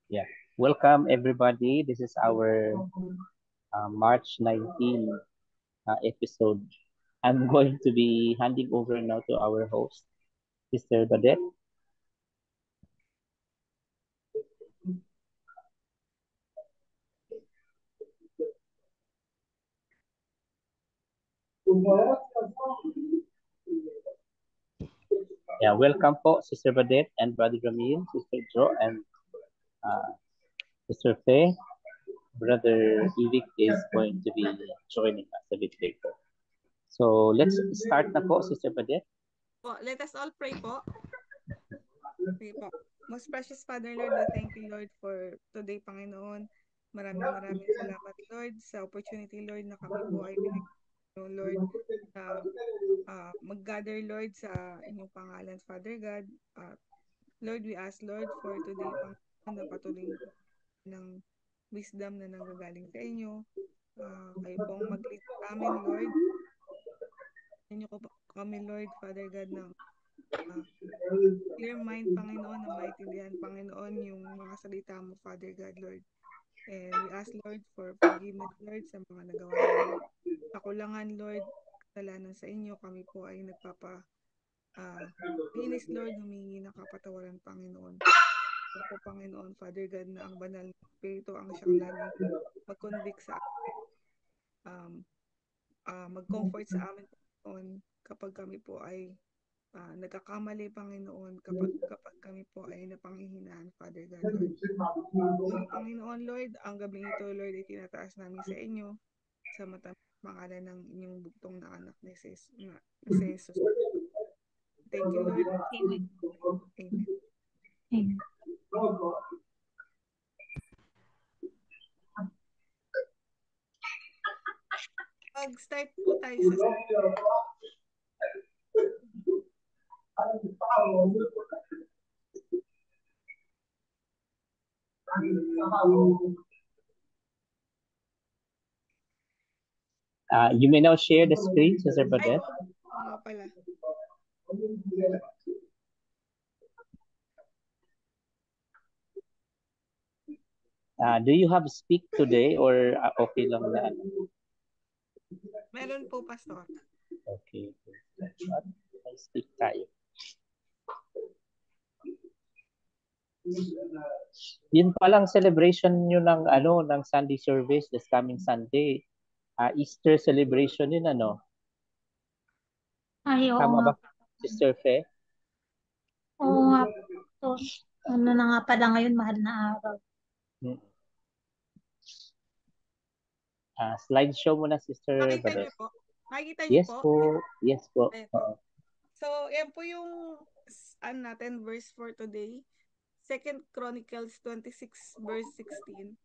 Yeah. Welcome, everybody. This is our March 19 episode. I'm going to be handing over now to our host, Sister Badette. Yeah, welcome po, Sister Badette and Brother Ramil, Sister Jo, and uh, Sister Faye. Brother Ivic is going to be joining us a bit later. So let's start na po, Sister Badette. Let us all pray po. Pray po. Most precious Father Lord, we thank you Lord for today, Panginoon. Maraming salamat Lord sa opportunity Lord na kami po ay binigyan Lord na mag-gather Lord sa inyong pangalan Father God. Lord, we ask Lord for today, Panginoon, na patuloy ng wisdom na nanggagaling sa inyo. Kayo pong mag-lead sa amin Lord. Inyo ko kami Lord, Father God, ng clear mind, Panginoon, na maintindihan, Panginoon, yung mga salita mo, Father God, Lord. And we ask, Lord, for forgiveness, Lord, sa mga nagawa namin. Kakulangan, Lord, kasalanan sa inyo. Kami po ay linis, Lord, humingi ng kapatawaran, Panginoon. Ako, Panginoon, Father God, na ang banal na Espiritu ang siyang laging mag-convict sa um, mag-comfort sa amin, Panginoon, kapag kami po ay nagkakamali, Panginoon, kapag kami po ay napanghihinaan, Father God, Lord. Muli, Panginoon, Lord, ang gabing ito, Lord, ay tinataas namin sa inyo sa pangalan ng inyong bugtong na anak na si Jesus. Thank you, Lord. Amen. Amen. Amen. Mag-start po tayo sa You may now share the screen, Sister Badette. nga pala. Do you have speak today or okay lang na? Meron po, Pastor. Okay. May speak tayo. Yun palang celebration nyo ng ng Sunday service this coming Sunday. Easter celebration yun Ay, oo Tama nga. ba, Sister Fe? Oo nga po. Ano na nga pala ngayon, mahal na araw. Slideshow mo na, Sister Makita Badette. niyo po? Makita niyo Yes po? po. Yes po. Ito. So, yan po yung natin verse for today. 2 Chronicles 26 verse 16.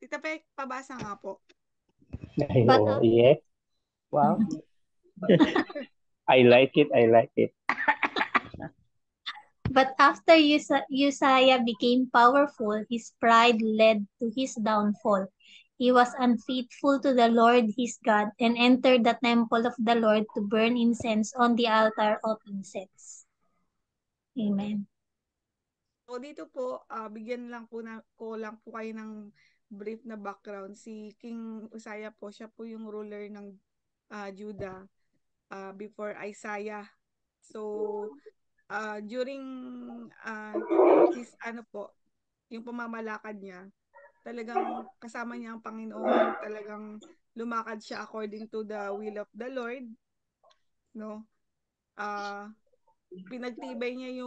Tita Pe, pabasa nga po. Ay, But, yes. Wow. I like it. I like it. but after Uzziah became powerful, his pride led to his downfall. He was unfaithful to the Lord his God and entered the temple of the Lord to burn incense on the altar of incense. Amen. So dito po, bigyan lang po ko lang po kayo ng brief na background. Si King Uzziah po, siya po yung ruler ng Judah before Isaiah. So during his yung pamamalakad niya, talagang kasama niya ang Panginoon, talagang lumakad siya according to the will of the Lord, no? Pinagtibay niya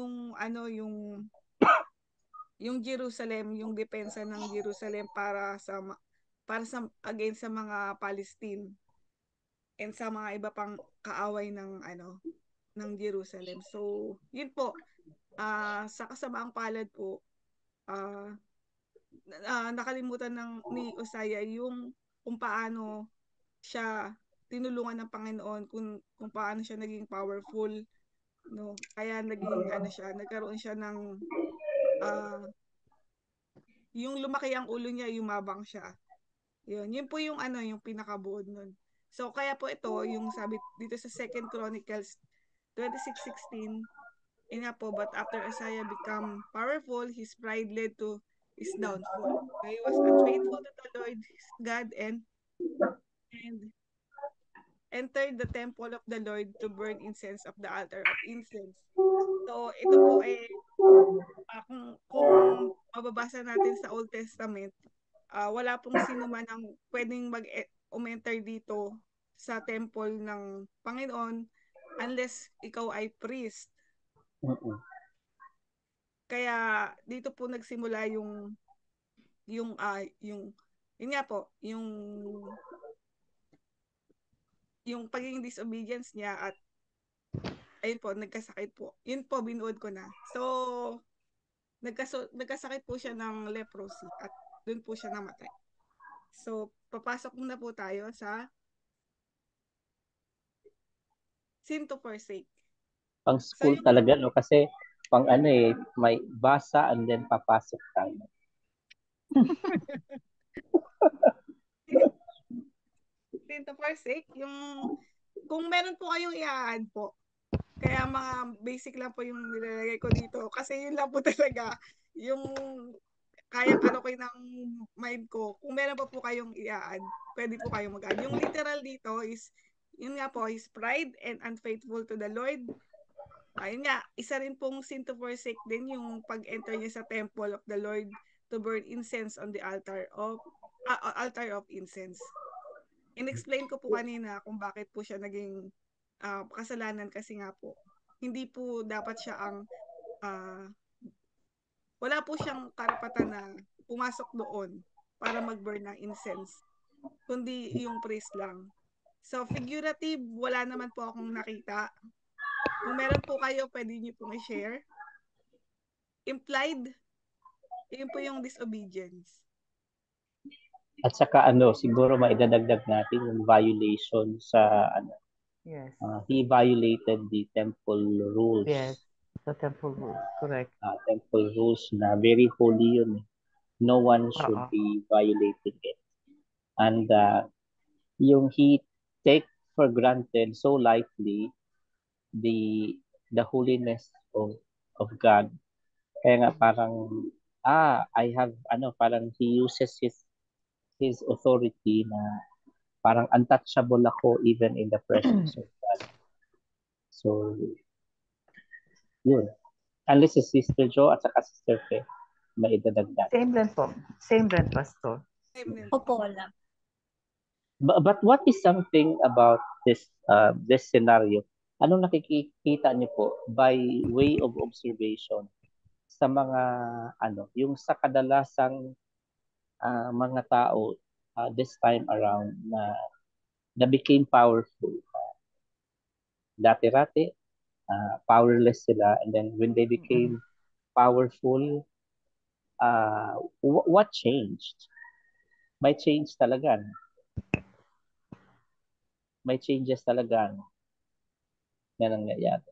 yung Jerusalem, yung depensa ng Jerusalem para sa against sa mga Palestine and sa mga iba pang kaaway ng Jerusalem. So, yun po. Sa kasamaang palad po, uh, nakalimutan ni Uzziah yung kung paano siya tinulungan ng Panginoon, kung paano siya naging powerful, no? Kaya nagkaroon siya ng yung lumaki ang ulo niya, yumabang siya. Yun po yung yung pinakabuod nun. So kaya po ito, yung sabi dito sa 2 Chronicles 26:16, yun nga po, but after Uzziah become powerful, his pride led to his downfall. So he was unfaithful to the Lord his God and entered the temple of the Lord to burn incense of the altar of incense. So ito po kung mababasa natin sa Old Testament, wala pong sino man ang pwedeng umenter dito sa temple ng Panginoon unless ikaw ay priest. Kaya dito po nagsimula yung yun nga po, yung pagiging disobedience niya at ayun po, nagkasakit po. Yun po, binuod ko na. So, nagkasakit po siya ng leprosy at doon po siya namatay. So, papasok muna po tayo sa sin to forsake. Pang school So, talaga, no? Kasi pang may basa and then papasok tayo. Sin to forsake, kung meron po kayong i-add po, kaya mga basic lang po yung nilalagay ko dito. Kasi yun lang po talaga yung kayang alokin ng mind ko. Kung meron pa po kayong i-add, pwede po kayong mag-add. Yung literal dito is, yun nga po, his pride and unfaithful to the Lord. Ayun nga, isa rin pong sin to forsake din yung pag-enter niya sa temple of the Lord to burn incense on the altar of incense. In-explain ko po kanina kung bakit po siya naging kasalanan kasi nga po, hindi po dapat siya wala po siyang karapatan na pumasok doon para mag-burn ng incense, kundi yung priest lang. So, figurative, wala naman po akong nakita. Kung meron po kayo, pwede niyo pong i-share. Implied, yun po yung disobedience. At saka siguro maidadagdag natin yung violation sa Yes. He violated the temple rules. Yes. The temple rules, correct. Temple rules na very holy yun. No one should be violating it. And yung he take for granted so lightly the holiness of God. Kaya nga parang I have parang he uses his authority na parang untouchable ako even in the presence of God. So yun. Unless si Sister Jo at saka Sister Fe may idadagdag. Same rin po. Same rin, Pastor. Opo, wala. But what is something about this scenario? Anong nakikita niyo po by way of observation sa mga yung sa kadalasang mga tao this time around na became powerful. Dati-rati powerless sila, and then when they became powerful, what changed? May change talaga. May changes talaga na nangyayari.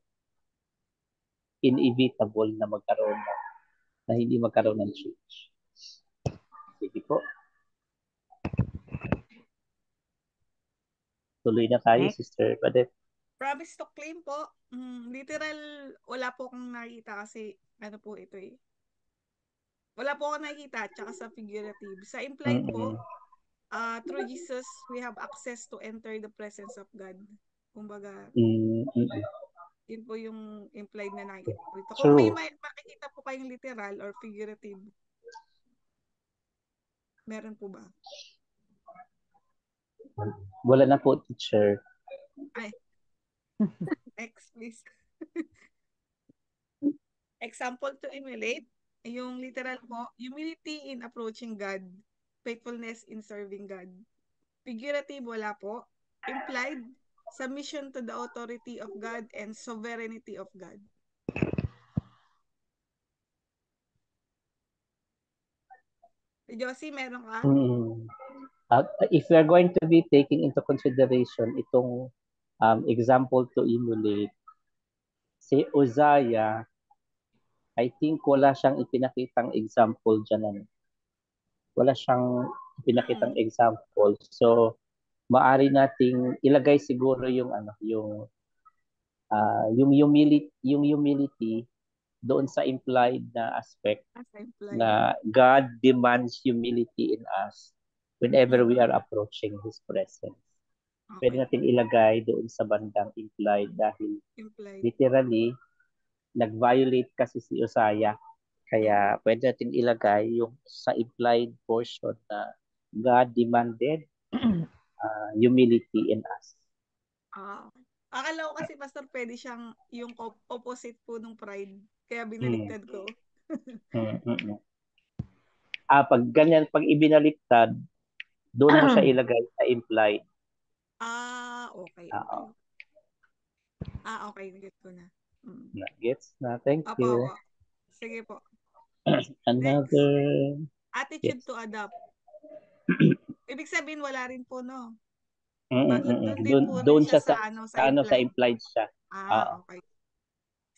Inevitable na hindi magkaroon ng change. Sige po. Tuloy na tayo, Next. Sister Padet. Promise to claim po. Literal, wala po akong nakita kasi po ito eh. Wala po akong nakita tsaka sa figurative. Sa implied po, through Jesus, we have access to enter the presence of God. Kumbaga, yun po yung implied na nakikita po ito. Kung may makikita po kayong literal or figurative, meron po ba? Wala na po, teacher. Ay. Next, please. Example to emulate, yung literal po, humility in approaching God, faithfulness in serving God. Figurative, wala po. Implied, submission to the authority of God and sovereignty of God. Josie, meron ka? If we are going to be taking into consideration itong example to emulate, si Uzziah, I think wala siyang ipinakitang example dyan. Wala siyang ipinakitang example. So, maari nating ilagay siguro yung humility doon sa implied na aspect As implied. na God demands humility in us whenever we are approaching His presence. Pwede Okay. natin ilagay doon sa bandang implied dahil Implied. literally, nag-violate kasi si Uzziah. Kaya pwede natin ilagay yung sa implied portion na God demanded humility in us. Akala ko kasi, Pastor, pwede siyang yung opposite po ng pride. Kaya binaliktad ko. Pag ganyan, pag ibinaliktad, doon mo siya ilagay sa implied. Okay. Oo. Okay. Get ko na. Gets na. Thank Apo, you. apo. Sige po. Another... Attitude to adapt. Ibig sabihin, wala rin po, no? Doon siya sa implied siya. Okay.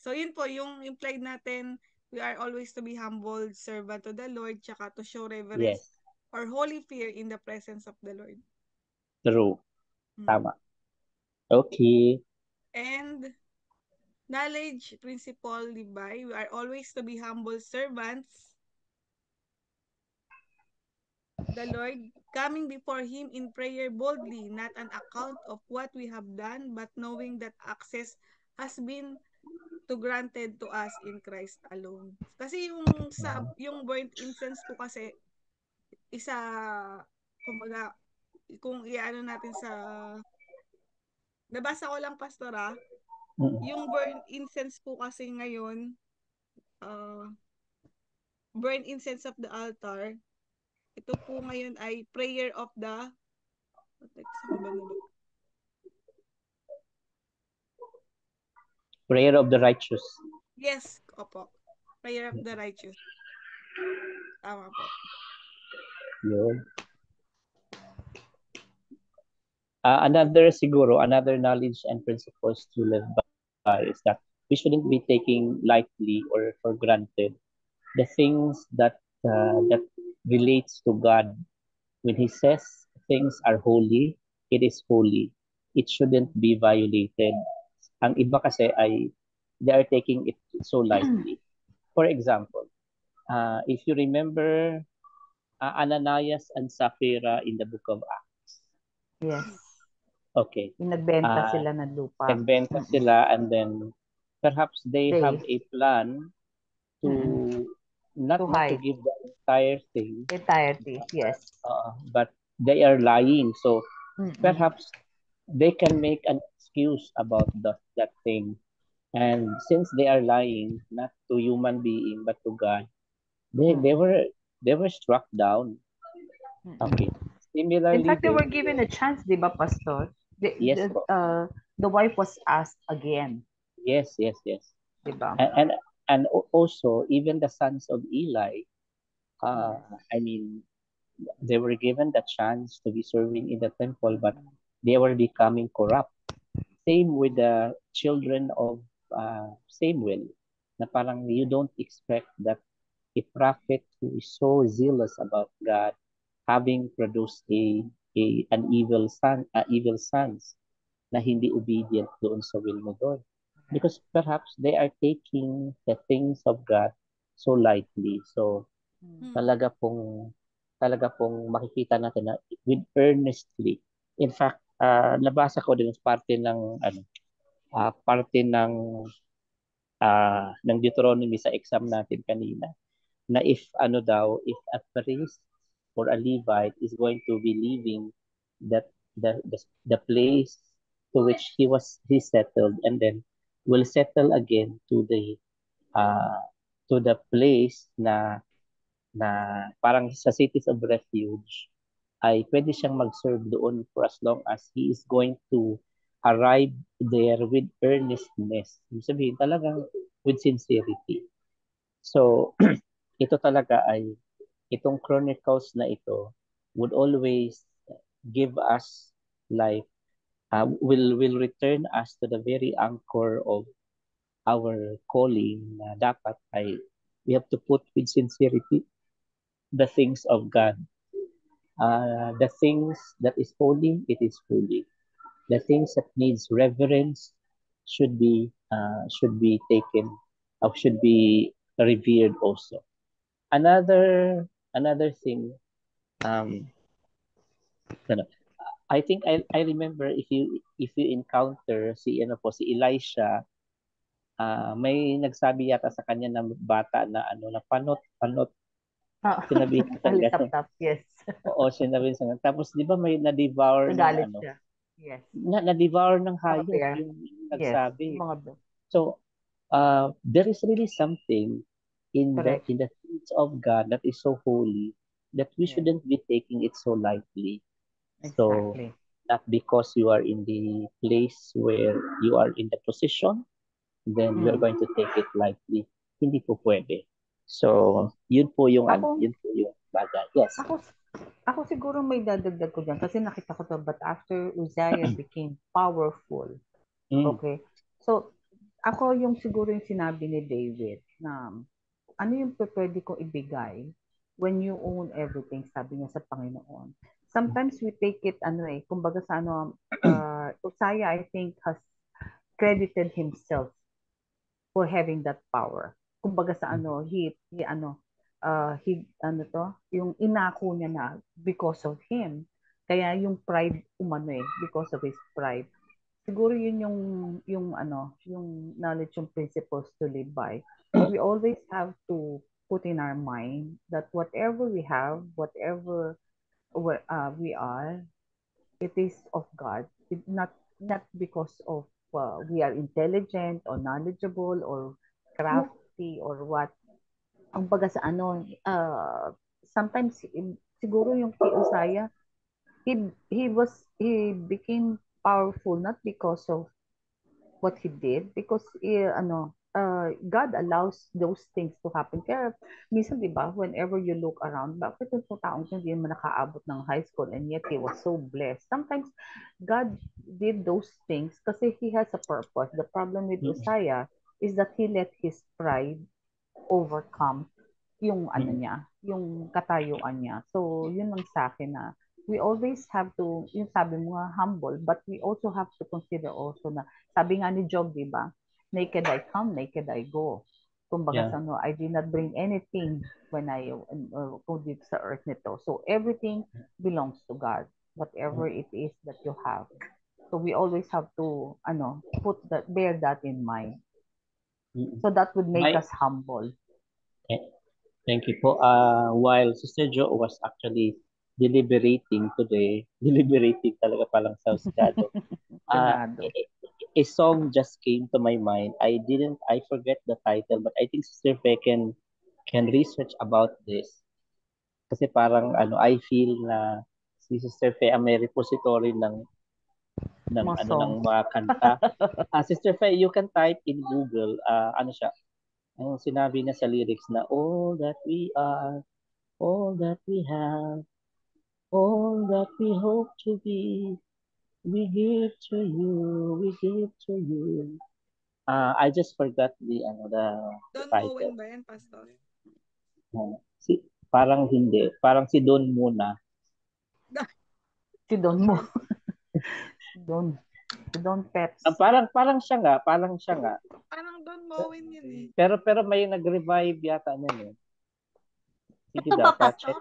So, yun po, yung implied natin, we are always to be humble, servant to the Lord, tsaka to show reverence or holy fear in the presence of the Lord. True. Tama. Okay. And knowledge, principle, Levi, we are always to be humble servants, the Lord, coming before Him in prayer boldly, not an account of what we have done, but knowing that access has been granted to us in Christ alone. Kasi yung burnt incense po kasi isa, kumbaga, kung iano natin sa nabasa ko lang, Pastor, yung burnt incense po kasi ngayon, burnt incense of the altar, ito po ngayon ay prayer of the prayer of the righteous. Yes, opo. Prayer of the righteous. Tama po. Yun. Another knowledge and principles to live by is that we shouldn't be taking lightly or for granted the things that relates to God. When He says things are holy, it is holy. It shouldn't be violated. Ang iba kasi ay they are taking it so lightly. For example, if you remember Ananias and Sapphira in the book of Acts. Yes. Okay. Nagbenta sila ng lupa. Nagbenta sila and then perhaps they have a plan to not to give the entire thing. Entirety, yes. But they are lying. So perhaps they can make an excuse about that thing. And since they are lying, not to human being but to God, they were struck down. Okay. Similarly, in fact, they were given a chance, di ba, Pastor? Yes. The wife was asked again. Yes. Diba? And also even the sons of Eli, they were given the chance to be serving in the temple, but they were becoming corrupt. Same with the children of Samuel, na parang you don't expect that a prophet who is so zealous about God, having produced an evil sons na hindi obedient doon sa will mo doon. Because perhaps they are taking the things of God so lightly. So talaga pong makikita natin na with earnestly. In fact, nabasa ko din parte ng Deuteronomy sa exam natin kanina, na if a priest or a Levite is going to be leaving the place to which he settled, and then will settle again to the place na parang sa cities of refuge, ay pwede siyang mag-serve doon for as long as he is going to arrive there with earnestness. Ibig sabihin, talagang with sincerity. So, ito talaga ay, itong Chronicles na ito would always give us life, will return us to the very anchor of our calling na dapat ay we have to put with sincerity the things of God. The things that is holy, it is holy. The things that needs reverence should be taken, or should be revered also. Another thing, um, ano, I think I remember, if you encounter si Elisha, may nagsabi yata sa kanya ng bata na na panot panot, sinabi niya sa ganun. Tap, yes. Oo, sinabi niya sa ganun. Tapos di ba may na-devour ng Nagalit siya. Yes. na-devour ng Mga hayop bear. yung Yes. nagsabi. Mga bear. So, there is really something in Correct. the things of God that is so holy that we Yes. shouldn't be taking it so lightly. So, Exactly. not because you are in the place where you are in the position, then you're going to take it lightly. Hindi po pwede. So, yun po yung Ako- yun po yung bagay. Yes. Ako siguro may dadagdag ko dyan kasi nakita ko to, but after Uzziah became powerful, Mm. okay? So, ako yung siguro yung sinabi ni David na ano yung pwede kong ibigay when you own everything, sabi niya sa Panginoon. Sometimes we take it, kumbaga sa Uzziah, I think, has credited himself for having that power. Kumbaga sa yung inako niya na because of him. Kaya yung pride because of his pride. Siguro yun yung knowledge, yung principles to live by. We always have to put in our mind that whatever we have, whatever we are, it is of God. Not because of we are intelligent or knowledgeable or crafty or what. Ang baga sa sometimes siguro yung kay Uzziah, he became powerful not because of what he did, because God allows those things to happen. Kaya minsan, di ba, whenever you look around, bakit yung taong hindi naman nakaabot ng high school and yet he was so blessed? Sometimes God did those things kasi he has a purpose. The problem with Uzziah is that he let his pride overcome yung niya, yung katayuan niya. So, yun lang sa akin na we always have to, yung sabi mo nga, humble, but we also have to consider also na, sabi nga ni Job, di ba? Naked I come, naked I go. Kumbaga Yeah. I did not bring anything when I kung dito sa earth nito. So, everything belongs to God, whatever it is that you have. So, we always have to, bear that in mind. So, that would make us humble. Thank you po. While Sister Jo was actually deliberating today, deliberating talaga palang sa Husgado, a song just came to my mind. I forget the title, but I think Sister Fe can research about this. Kasi parang I feel na si Sister Fe ang may repository ng mga kanta. Sister Fe, you can type in Google, siya, ang sinabi niya sa lyrics na all that we are, all that we have, all that we hope to be, we give to you, we give to you. I just forgot the Don title. Owen ba yan, Pastor? Parang hindi. Parang si Don muna. Si Don mo. Don Peps. Parang siya nga. Parang Don Moen yun eh. Pero may nag-revive yata nun eh. Sige daw, check.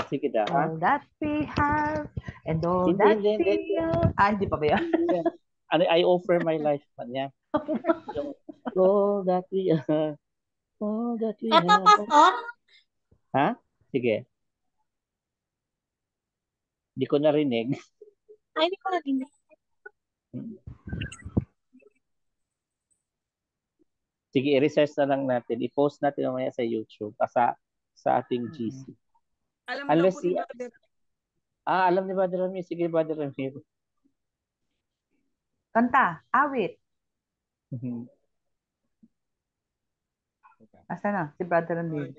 Sige daw, ha? All that we have and all that we have. Hindi pa ba yan? I offer my life pa niya. All that we are, all that we have. Ito, Pastor? Ha? Sige. Hindi ko narinig. Ay, hindi ko narinig. Sige, i-research na lang natin. I-post natin mamaya sa YouTube sa ating GC. Alam mo po ni Brother. Alam ni Brother Ramiro. Sige, Brother Ramiro. Kanta, awit. Asa na? Si Brother Ramiro.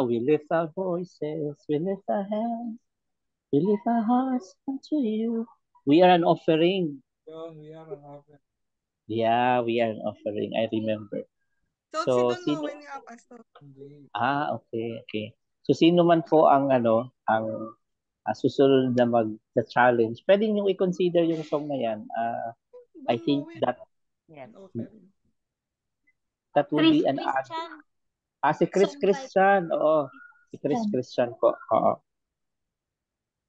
We lift our voices, we lift our hands, we lift our hearts unto you. We are an offering. We are an offering. Yeah, we are an offering. I remember. So si Don Moen nga, Pastor. Okay. So sino man po ang susunod na mag-challenge, pwede nyo i-consider yung song na yan. I Bon think Moen. that Yes. Offer. would Chris be an Christian. si Chris Song Christian. Oo. Si Chris Christian po. Oo.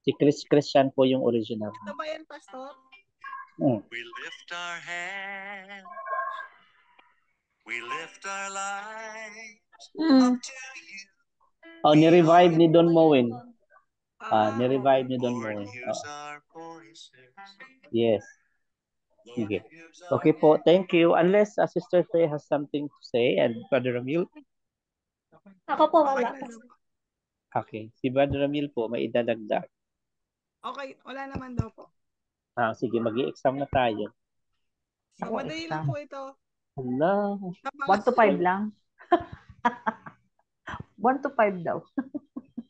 Si Chris Christian po yung original. Ito ba yan, Pastor? Mm. We lift our hands, we lift our lives Mm. up to you. Oh, ni-revive ni Don Moen. Ni-revive okay. ni Don Lord, Moen. use our voices. Yes. Lord, Sige. use our Okay po, thank you. Unless Sister Faye has something to say and Brother Ramil. Ako po Okay wala. na daw po. Okay. Si Brother Ramil po, may idadagdag. Okay, wala naman daw po. Sige, mag-i-exam na tayo. So, Ako, madali exam. lang po ito. Hala. 1 to 5 lang. 1 to 5 daw.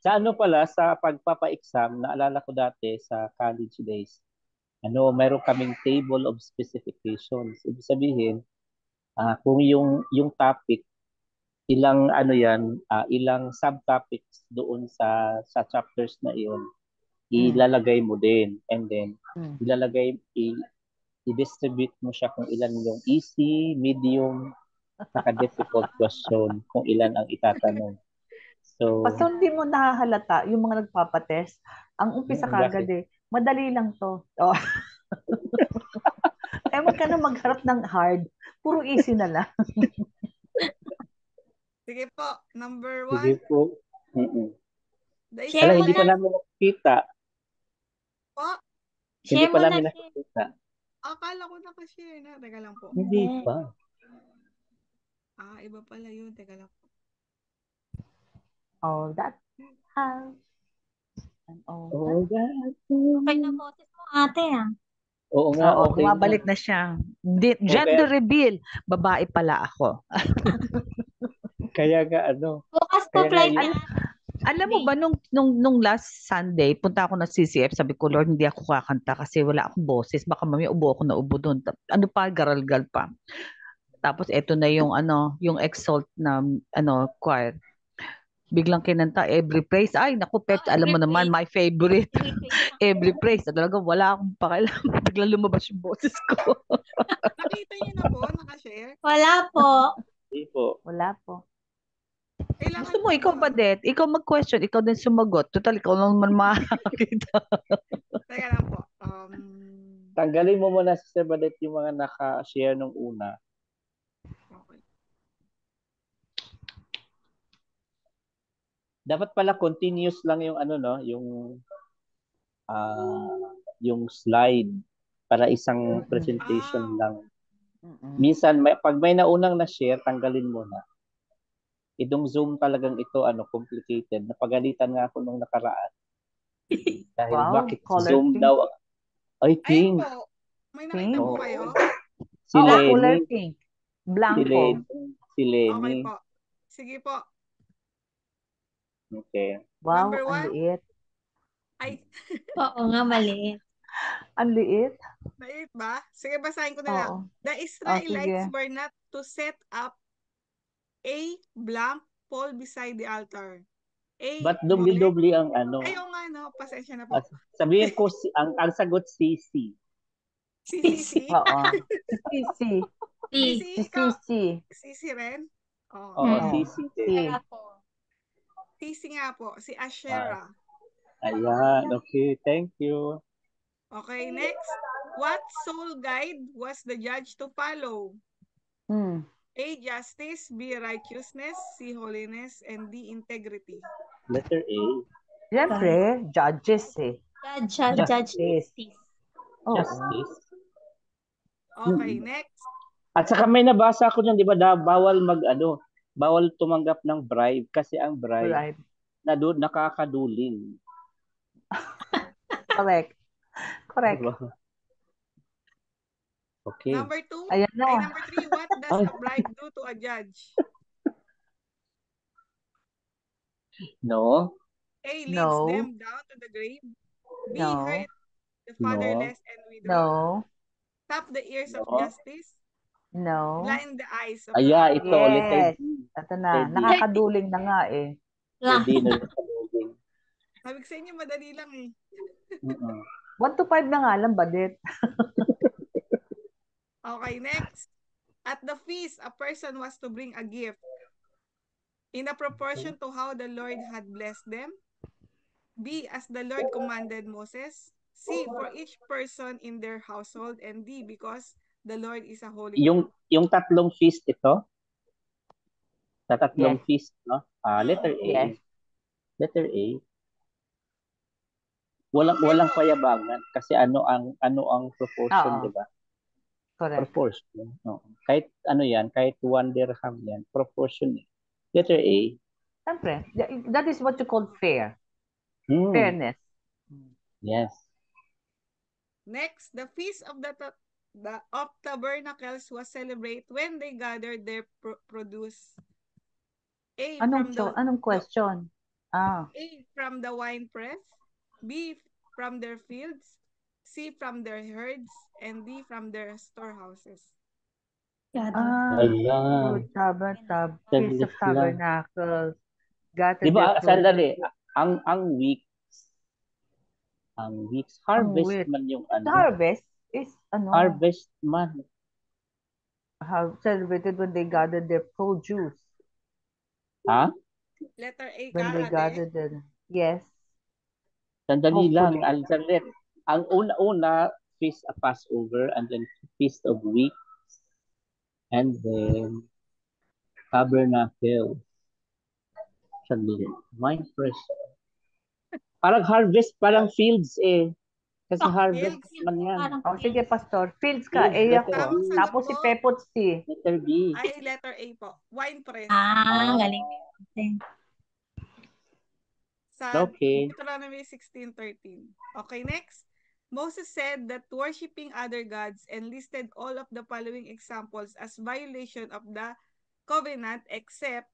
Sa pala, sa pagpapa-exam, naalala ko dati sa college days, meron kaming table of specifications. Ibig sabihin, kung yung topic, ilang ilang subtopics doon sa chapters na iyon, ilalagay mo din. And then, i-distribute mo siya kung ilan yung easy, medium, saka difficult question, kung ilan ang itatanong. So, Pastor, hindi mo nahahalata yung mga nagpapatest. Ang umpisa kagad madali lang to. Oh. Wag ka na magharap ng hard. Puro easy na lang. Sige po, number sige 1. po. Mm-mm. The Share mo Hindi pa na. namin nakikita. Po, Hindi Share pa mo na. namin nakikita. akala ko nakashare na. Teka lang po. Hindi Hindi. pa. Iba pala yun. Teka lang po. Oh, that house. And all Oh, that. Okay na boses mo ate Oo nga, Oo, okay bumabalik na. na siya. Gender reveal. Babae pala ako. Kaya nga Bukas po Kaya nga flight yun. na. Alam mo ba, nung last Sunday, punta ako ng CCF, sabi ko, Lord, hindi ako kakanta kasi wala akong boses. Baka mamaya ubo ako na ubo doon. Ano pa, garalgal pa. Tapos eto na yung yung exalt na choir. Biglang kinanta Every Praise. Ay, naku, Pep, alam mo Every naman, Praise. my favorite. Every Praise. Every Praise. Talaga, wala akong pakialam. Biglang lumabas yung boses ko. Nakita niyo na po, nakashare. Wala po. Hindi po. Wala po. Kailangan Gusto mo, po ikaw ba, Det? Ikaw mag-question, ikaw din sumagot. Total, ikaw lang naman makakita. Teka lang po. Tanggalin mo muna sa Sebadet yung mga naka-share nung una. Okay. Dapat pala continuous lang yung yung slide para isang presentation lang. Minsan pag may naunang na-share, tanggalin mo na. Itong Zoom talagang ito complicated. Napagalitan nga ako nung nakaraan. Dahil bakit Zoom pink. daw? Ay, Ayun pink. po. May nakita po kayo? Si Lenny. Color pink. Blanco. Si Lenny. Okay po. Sige po. Okay. Wow, Number ang 1. liit. Ay, Oo nga, maliit. Ang liit. maliit ba? Sige, basahin ko na lang. Oo. The Israelites sige. were not to set up a blank pole beside the altar. But dubli-dubli ang Ayaw nga, no? Pasensya na po. Sabihin ko, ang sagot CC. CCC? Oo. Si CC rin? Oo, CC din. CC nga po. Si Asherah. Ayan, okay. Thank you. Okay, next. What soul guide was the judge to follow? A, justice. B, righteousness. C, holiness. And D, integrity. Letter A. Siyempre, judges Justice. Justice. Okay, next. At saka may nabasa ako dyan, di ba, bawal tumanggap ng bribe kasi ang bribe nakakaduling. Correct. Diba? Okay. Number 2. Ayan na. Number 3. What does a bribe do to a judge? No. A, leads them down to the grave. B, hurt the fatherless and widow. Stop the ears of justice. No. Blind the eyes of ito. Yes. Letter D. Ito na. Nakakaduling na nga eh. Your dinner sa building. Sabi ko sa inyo, madali lang eh. 1 to 5 na nga lang, Badet. Okay, next. At the feast, a person was to bring a gift in a proportion to how the Lord had blessed them. B, as the Lord commanded Moses. C, for each person in their household. And D, because the Lord is a holy God. Yung tatlong feast ito, sa tatlong Yes. feast, no? Letter A. Yes. Letter A. Walang payabangan kasi ano ang proportion, Oo. di ba? Correct. Proportion. No. Kahit ano yan, kahit 1 dirham yan, proportion. Letter A. Siyempre, that is what you call fair. Hmm. Fairness. Yes. Next, the feast of the of tabernacles was celebrated when they gathered their produce. A, Anong question? A, from the winepress. B, from their fields. C, from their herds. And D, from their storehouses. Ayan. Feast of Tabernacles. Di ba, sandali, ang weeks, harvest man yung ano. Harvest is Harvest man. Celebrated when they gathered their produce. Ha? Letter A When they gathered them. Yes. Sandali lang, Hopefully. sandali. Ang una-una, feast of Passover, and then feast of weeks, and then tabernacle. Sandali. Wine press. Parang harvest, parang fields eh. Kasi harvest fields. man yan. Sige, Pastor. Fields ka. Fields, Ako. letter B. Tapos si Pepot C. Letter B. Ay, letter A po. Wine press. Galing. Sa Okay. Deuteronomy 16:13. Okay, next. Moses said that worshiping other gods and listed all of the following examples as violation of the covenant except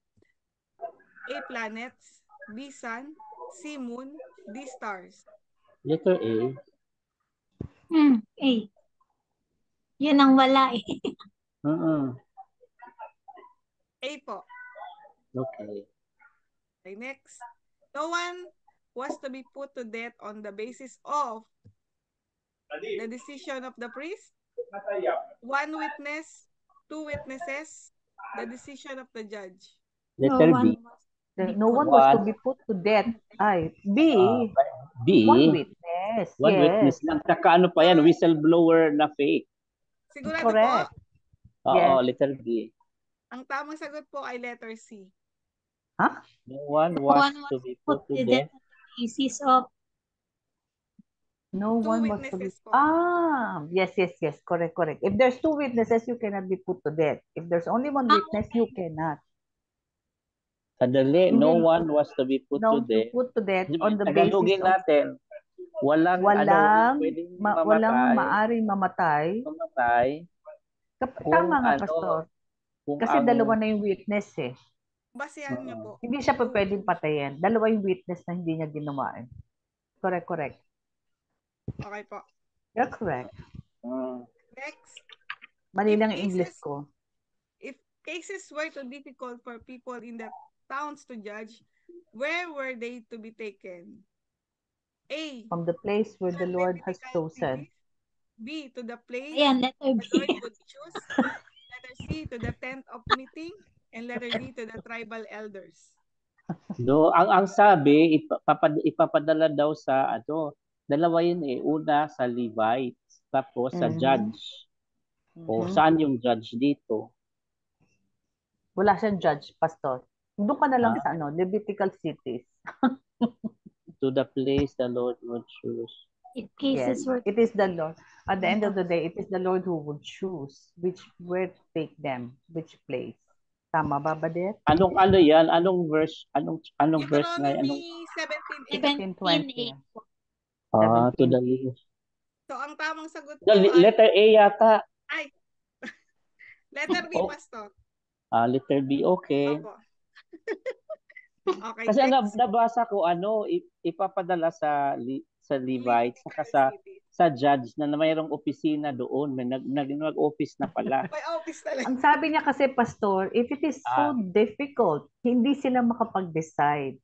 A, planets, B, sun, C, moon, D, stars. Letter A. A. Yun ang wala eh. A po. Okay. Okay, next. No one was to be put to death on the basis of the decision of the priest, 1 witness, 2 witnesses, the decision of the judge. Letter B. No one was to be put to death. B. B. 1 witness. One witness lang. Saka ano pa yan, whistleblower na fake. Sigurado Correct. po? Oo, Yes. letter B. Ang tamang sagot po ay letter C. No one was to be put to death. Basis of No 2 one was to be... witnesses po. Yes. Correct. If there's 2 witnesses, you cannot be put to death. If there's only 1 witness, you cannot. Sandali, no one was to be put to death. Put to death on the basis Tagalogin of... natin. Walang pwedeng maaring mamatay. Tama nga, Pastor. Kasi dalawa na yung witness eh. Basehan niyo po. Hindi siya pa pwedeng patayin. Dalawa yung witness na hindi niya ginawa eh. Correct. Okay po. You're correct. Next. Mali lang yung English ko. If cases were too difficult for people in the towns to judge, where were they to be taken? A. From the place where the Lord has chosen. B. To the place letter B. the Lord would choose. Letter C. To the tent of meeting. And letter D. To the tribal elders. No, ang sabi, ipapadala daw sa dalawa yun eh. Una sa Levites, tapos sa judge. O saan yung judge dito? Wala siyang judge, Pastor. Doon ka na lang sa Levitical cities. To the place the Lord would choose. If cases were... It is the Lord. At the end of the day, it is the Lord who would choose where to take them, which place. Tama ba, Badet? Anong yan? Anong verse? Anong verse na? Deuteronomy 17:8. 17:8. To the list. So, ang tamang sagot po Letter A yata. Ay. Letter B, Pastor. Letter B, okay. Opo. Okay, kasi next. nabasa ko ipapadala sa Levites saka sa judge na mayroong opisina doon. May nag-office na pala. May office talaga. Ang sabi niya kasi, Pastor, if it is so difficult, hindi sila makapag-decide.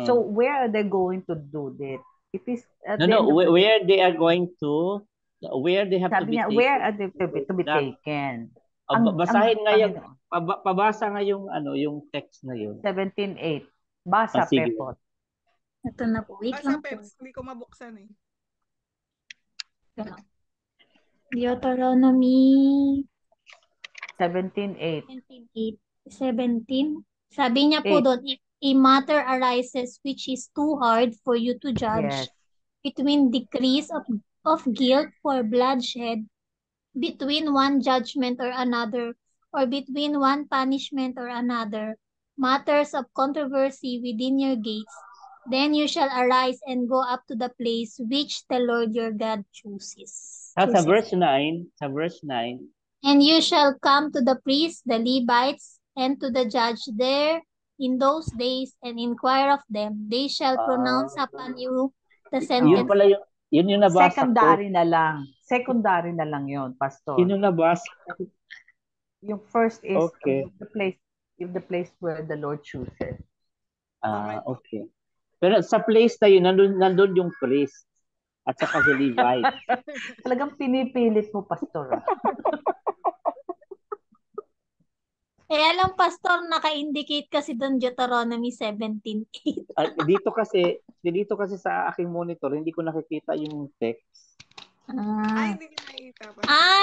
So where are they going to do that? It is at No, the no, end of the day, where they are going to, where they have to sabi be niya, where taken. are they to be That, taken? basahin nga yung, Panginoon, pabasa nga yung, yung text na yun. 17:8. Basa, Sige. Pepot. Ito na po. Wait Basa, lang po. Peps. Hindi ko mabuksan eh. Deuteronomy 17:8. 17. Sabi niya po 8. doon, if a matter arises which is too hard for you to judge Yes. between decrees of guilt for bloodshed, between one judgment or another, or between one punishment or another, matters of controversy within your gates, then you shall arise and go up to the place which the Lord your God chooses. Sa verse 9, And you shall come to the priests, the Levites, and to the judge there in those days, and inquire of them. They shall pronounce upon you the yun sentence. pala yun yung nabasa ko. Secondary na lang. Secondary na lang yun, Pastor. Yun yung nabasa. Yung first is Okay. the place where the Lord chooses. Okay. Pero sa place na yun, nandun yung priest at saka si Levite. Talagang pinipilit mo, Pastor. Alam, Pastor, naka-indicate kasi doon Deuteronomy 17:8. Dito kasi sa aking monitor, hindi ko nakikita yung text. Hindi ko nakikita.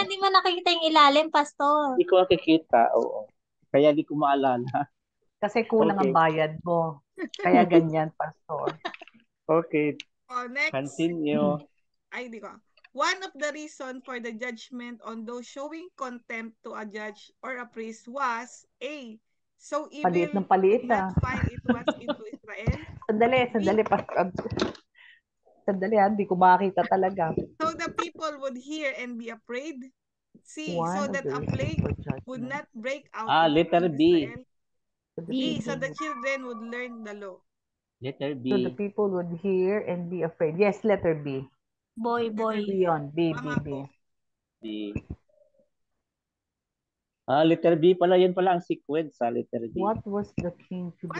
Hindi mo nakikita yung ilalim, Pastor. Hindi ko nakikita, oo. Kaya di ko maalala. Kasi kulang ang bayad mo. Kaya ganyan, Pastor. Okay. Next. Continue. Di ko. One of the reason for the judgment on those showing contempt to a judge or a priest was A. So evil Paliit did not find it was into Israel. Sandali, Pastor. Sandali, hindi ko makita talaga. So the people would hear and be afraid. C. So One of that the a reasons plague for judgment. would not break out letter in B. Israel. B. So the children would learn the law. Letter B. So the people would hear and be afraid. Yes, letter B. Boy. B yun. B. B. Letter B pala, yun pala ang sequence sa letter B. What was the king to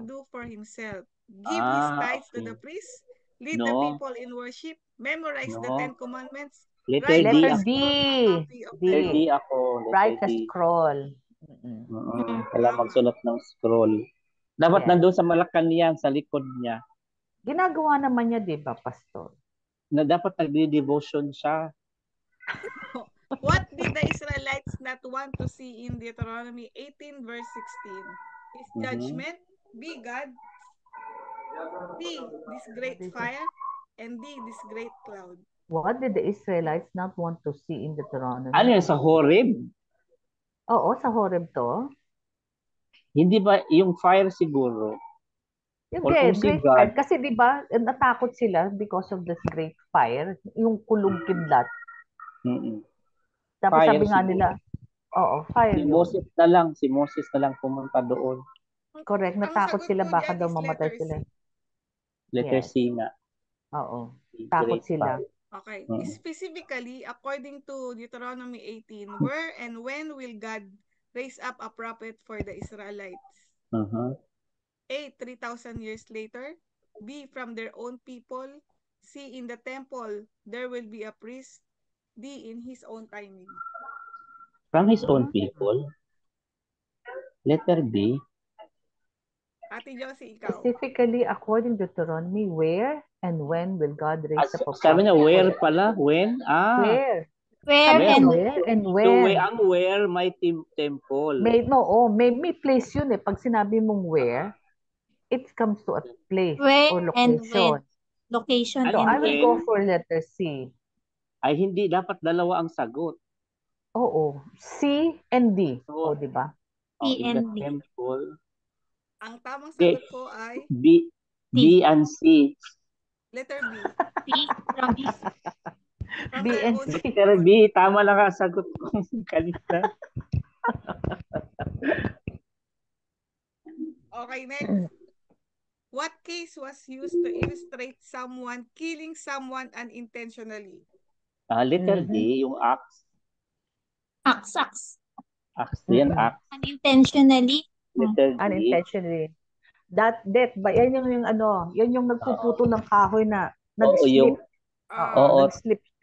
do for himself? Give his tithes to the priest, lead the people in worship, memorize the 10 Commandments, Letter D. Letter D ako. Write the scroll. Kailangan magsulat ng scroll. Dapat nandun sa Malacanang, sa likod niya. Ginagawa naman niya, di ba, Pastor? Na dapat nagdi-devotion siya. What did the Israelites not want to see in Deuteronomy 18 verse 16? His judgment, B, God, C, this great fire, and D, this great cloud. What did the Israelites not want to see in Deuteronomy? Ano yun, sa Horeb? Oo, sa Horeb to. Hindi ba yung fire siguro? Yung Or kung si great God. fire. Kasi di ba natakot sila because of this great fire. Yung kulong kidlat. Tapos Fire sabi nga siguro. nila, fire Si Moses na lang pumunta doon. Correct. Natakot sila, baka daw mamatay sila. Letter C nga. Oo. Takot sila. Okay. Specifically, according to Deuteronomy 18, where and when will God raise up a prophet for the Israelites? A, 3,000 years later. B, from their own people. C, in the temple, there will be a priest. D, in his own timing. From his own people. Letter B. Ate Josie, ikaw. Specifically, according to Deuteronomy, where and when will God raise up a prophet? Sabi niya, where pala? When? Where? Where and when? So, ang where, may temple. May place yun eh. Pag sinabi mong where, it comes to a place or location. And when. Location So, I will go for letter C. Ay, hindi. Dapat dalawa ang sagot. Oo. C and D. So, di ba? C and D. Temple. Ang tamang sagot ko ay B and C. Letter B. B from B. B and C. Letter B, tama lang ang sagot ko kanina. Okay, next. What case was used to illustrate someone killing someone unintentionally? Letter D, yung axe. Axe. Axe din, axe. Unintentionally. Letter D. Unintentionally. That death ba? Yan yung ano, yan yung nagpuputo ng kahoy na Oo, yung, nag-slip. Oo, oo, nag-slip siya.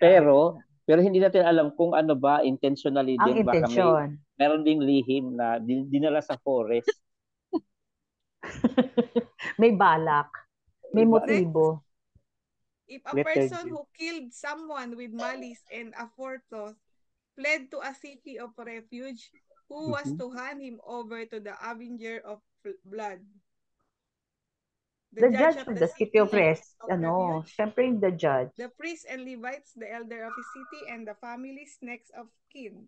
pero hindi natin alam kung ano ba, intentionally Ang din, baka intensyon. meron ding lihim na dinala sa forest. May balak. May motibo. If a Letter person G. who killed someone with malice and aforethought fled to a city of refuge, who was to hand him over to the avenger of blood? The judge of the city of rest, ano, refuge, syempre the judge. the priests and Levites, the elder of his city, and the families next of kin.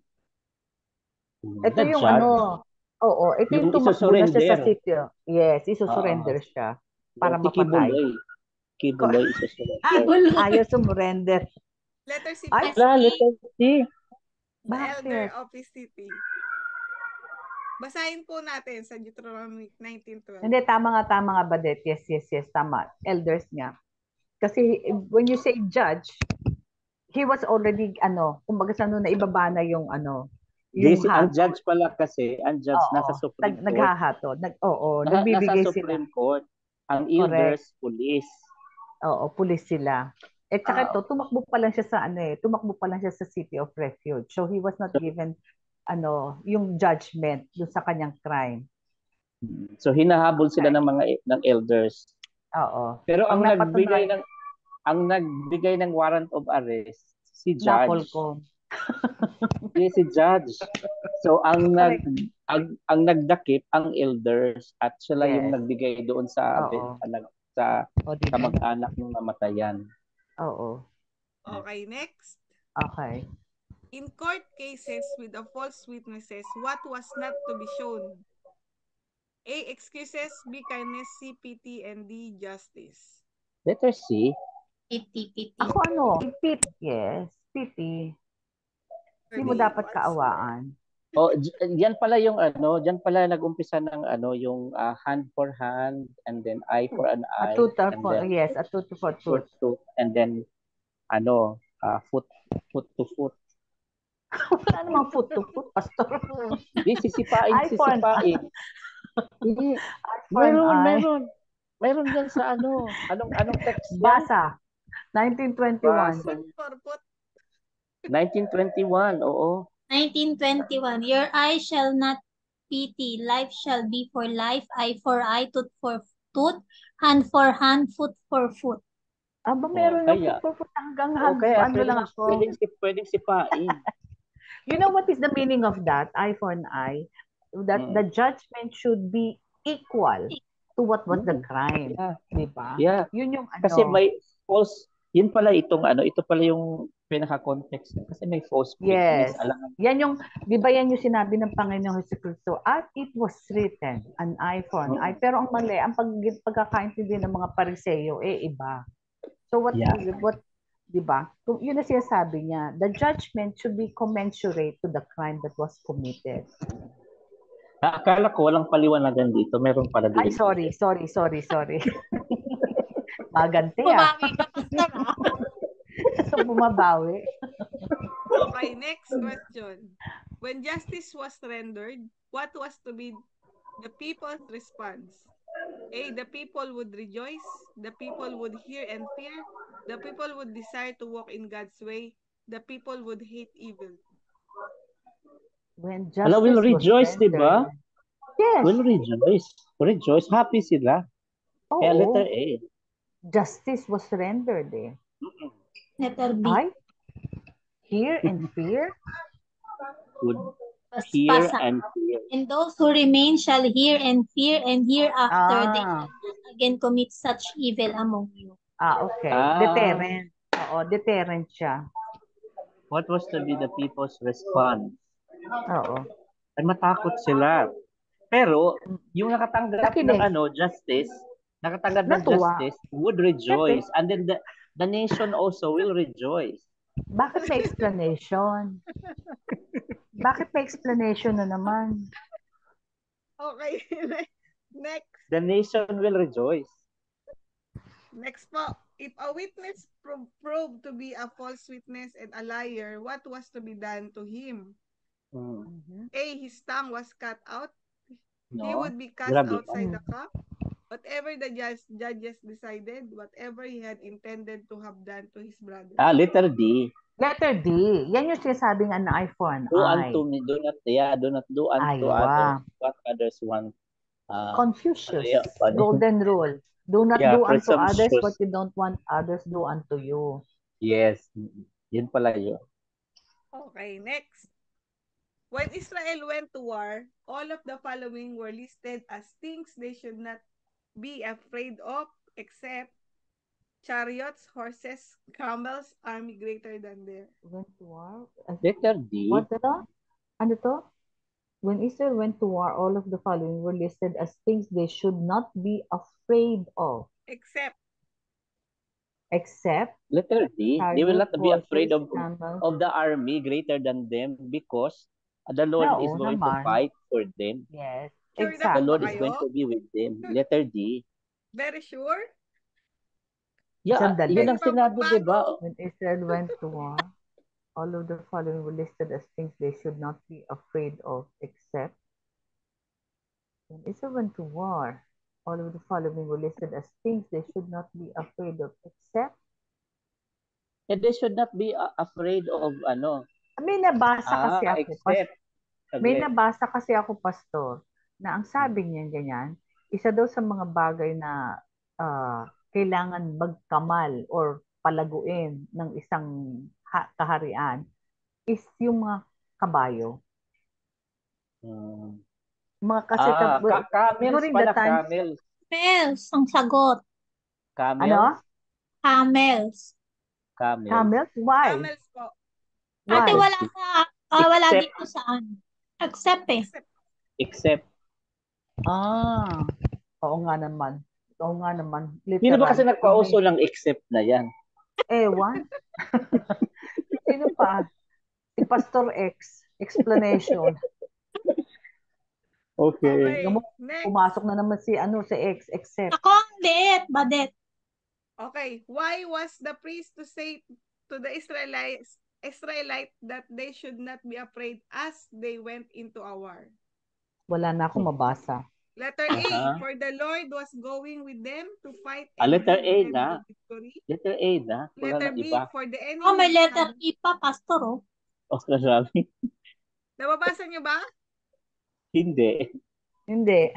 Ito The yung judge. ano, oo, ito yung Yung tumakbo na siya sa isusurrender. city. Yes, isusurrender siya para Si mapatay. Kibuloy isusurrender. Ayaw sumurrender. Letter C. Ay, Letter C. The elder Bakit? of his city. Basahin po natin sa Deuteronomy 19:12. Hindi, tama nga, Badet. Yes, tama. Elders niya. Kasi when you say judge, he was already, ano, kumbaga sa na ibaba na yung, ano, yung Ang judge pala kasi, ang judge nasa Supreme Court. Naghahato. Nagbibigay nasa sila. Supreme Court. Ang elders, police. Oo, police sila. At saka tumakbo pa lang siya sa City of Refuge. So he was not given yung judgment dun sa kanyang crime. So hinahabol sila ng elders. Oo. Pero ang nagbigay ng warrant of arrest si judge. Si judge. So ang nagdakip ang elders at sila yung nagbigay doon sa kamag-anak ng namatayan. Oo. Okay, next. Okay. In court cases with the false witnesses, what was not to be shown? A. Excuses. B. Kindness. C. Pity. And D. Justice. Letter C. Pity. Ako pity. Yes, pity. Hindi mo dapat kaawaan. Yan pala yung diyan pala nag-umpisa ng yung hand for hand and then eye for an eye. A tooth for tooth. And then foot to foot. Wala namang foot to foot, pastor. Hindi, sisipain. Meron yan sa anong text yan? Basa. 1921. 1921, oo. 1921. Your eye shall not pity, life shall be for life, eye for eye, tooth for tooth, hand for hand, foot for foot. Aba, meron yung foot for foot hanggang hand. Lang ako. Pwedeng sipain. You know what is the meaning of that? Eye for an eye. That the judgment should be equal to what was the crime. Yeah. Diba? Yeah. Yun yung Kasi may false, ito pala yung pinaka-context. Kasi may false witness. Yes. Yan yung, di ba yan yung sinabi ng Panginoong Jesucristo? At it was written, an eye for an eye. Pero ang mali, ang pagkakaintindi ng mga Pariseo, iba. So what, di ba? Yun na sinasabi niya, the judgment should be commensurate to the crime that was committed. Akala ko walang paliwanagan dito. Meron pala dito. Ay, sorry. Magante Bumawi ka pa Bumabawi. Okay, next question. When justice was rendered, what was to be the people's response? A. The people would rejoice. The people would hear and fear. The people would desire to walk in God's way. The people would hate evil. When justice will rejoice, was rendered, diba? Yes. Will rejoice. Happy sila. Kaya letter A. Justice was rendered Letter B. Ay? Hear and fear? Would hear and fear. And those who remain shall hear and fear, and hereafter they shall not again commit such evil among you. Okay. Deterrent. Oo, deterrent siya. What was to be the people's response? Oo. Ay matakot sila. Pero yung nakatanggap ng justice would rejoice. And then the nation also will rejoice. Bakit may explanation? Bakit may explanation na naman? Okay. Next. The nation will rejoice. Next po. If a witness proved to be a false witness and a liar, what was to be done to him? A. His tongue was cut out. No. He would be cast outside the cup. Whatever the judges decided, whatever he had intended to have done to his brother. Letter D. Letter D. Yan yung sinasabing an eye for an Do eye. unto me, do not do unto Aywa. others what others want. Confucius. Yeah, funny. Golden rule. Do not Yeah, do unto others presumptuous. what you don't want others do unto you. Yes. Yun pala yun. Okay, next. When Israel went to war, all of the following were listed as things they should not be afraid of, except chariots, horses, camels, army greater than theirs. Went to war? Letter D. What ito? Ano to? When Israel went to war, all of the following were listed as things they should not be afraid of. Except Letter D. They will not chariot, be afraid horses, of camels. the army greater than them because the Lord is Oo going to naman. fight for them. Yes. Sure na The po Lord Exactly. is going kayo? to be with them. Letter D. Very sure? Yeah, Sandali. yun Pwede ang pa sinabi, di ba? magbago. When Israel went to war, all of the following were listed as things they should not be afraid of, except when Israel went to war, all of the following were listed as things they should not be afraid of, except They should not be afraid of may nabasa kasi ako, except. may Saglit. nabasa kasi ako, Pastor, na ang sabi niya ganyan, isa daw sa mga bagay na kailangan magkamal or palaguin ng isang kaharian is yung mga kabayo. Mga kasi Camels during pala, the time, camels. Camels, ang sagot. Camels? ano? Camels. Camels. Camels? Why? Camels po. Ate, Why? wala Except. dito saan. Except eh. Except. Oo nga naman. Oo nga naman. Sino ba kasi Literal. nagpauso ng except na yan? Ewan. Sino pa? Si Pastor X. Explanation. Okay. Next. Pumasok na naman si X, except. Ako ang liit, badet. Okay. Why was the priest to say to the Israelite that they should not be afraid as they went into a war? Wala na akong mabasa. Letter A, for the Lord was going with them to fight and letter A give them na. the victory. Letter A na. Wala Letter na B, iba. for the enemy. Oh, may letter E pa, Pastor, oh. Sabi. Nababasa niyo ba? Hindi. Hindi.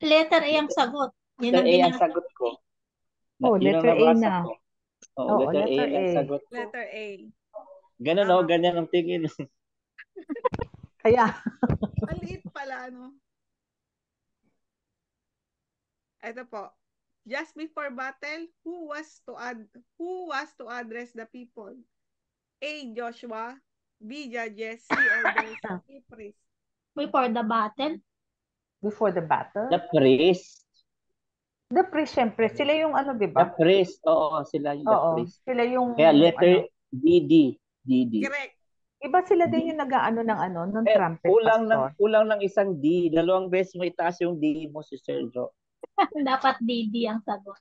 Letter A ang sagot. Yun Letter ang A ang binasa. sagot ko. Oh, Yun ang letter A nabasa na. ko. Oo, letter A ang sagot ko. Letter A. Ganun Tama. ganyan ang tingin. Kaya, Maliit pala, ano? Ito po. Just before battle, who was to address the people? A. Joshua, B. Judges, C. Elders, D. Priest. Before the battle. before the battle. The priest. The priest, syempre. Sila yung The di ba? priest. Oo, sila yung the Oo. priest. Sila yung, Kaya letter DD. Correct. Iba sila din yung ng trumpet, Pastor. Kulang ng isang D. Dalawang beses mo itaas yung D mo, si Sergio. Dapat DD ang sagot.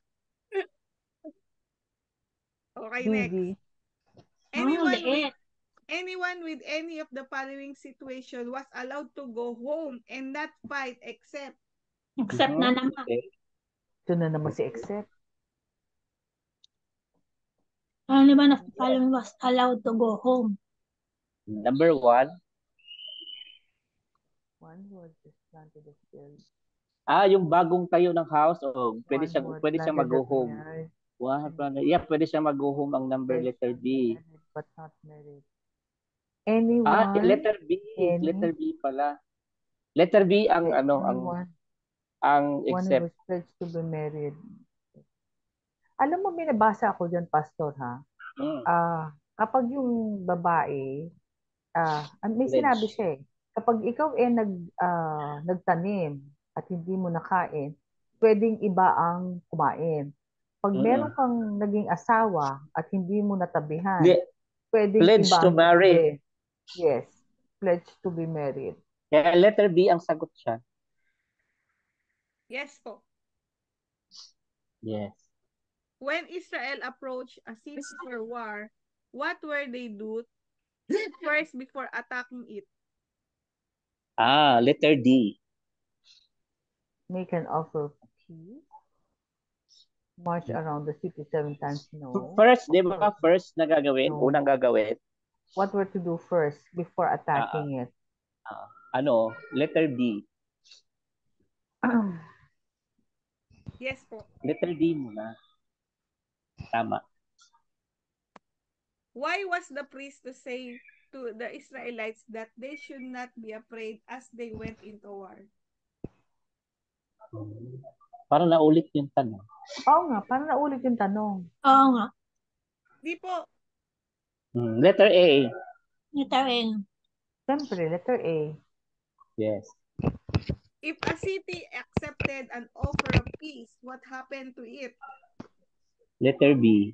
Okay, DD. next. Anyone liit. with any of the following situation was allowed to go home and not fight except Except na naman. Okay. Ito na naman si except. Ano ba na following was allowed to go home? Number 1. One who has just planted a field. Yung bagong tayo ng house, pwede One siyang who had pwede siyang planted a mag-go-home. vineyard, Yeah, pwede siyang mag-go-home ang number pledged letter to be B. married but not married. Anyone, Letter B. any- Letter B pala. Letter B ang anyone, ang one who except. was pledged to be married. Alam mo, may nabasa ako dyan, Pastor, ha? Kapag yung babae, may Pledge. sinabi siya eh, kapag ikaw nagtanim at hindi mo nakain, pwedeng iba ang kumain. Pag meron kang naging asawa at hindi mo natabihan, pwedeng Pledge iba to ang marry. tabi. Yes, pledge to be married. Kaya letter B ang sagot siya. yes po. Yes. When Israel approached a city for war, what were they do first before attacking it? Letter D. Make an offer of peace. March around the city 7 times. No. First, di ba? First na gagawin, No. unang gagawin, What were to do first before attacking it? letter B. Yes po. Letter D muna. Tama. Why was the priest to say to the Israelites that they should not be afraid as they went into war? Parang naulit yung tanong. Oo nga, parang naulit yung tanong. Oo nga. Di po. Letter A. Letter A. Siyempre, letter A. Yes. If a city accepted an offer of peace, what happened to it? Letter B.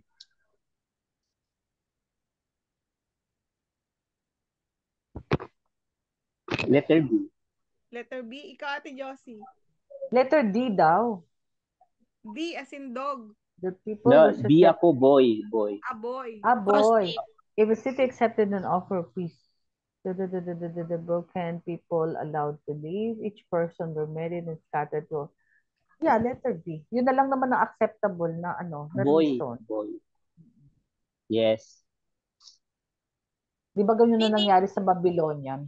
Letter B. Letter B, ikaw Ate Josie. Letter D daw. D as in dog. The people No, who B accept- ako, boy. Boy. A boy. Ah, boy. Prostate. If a city accepted an offer of peace, the broken people allowed to leave, each person were married and scattered to. Yeah, letter B. Yun na lang naman ang acceptable na na Boy. reason. Boy. Yes. Di ba ganyan na nangyari sa Babylonian?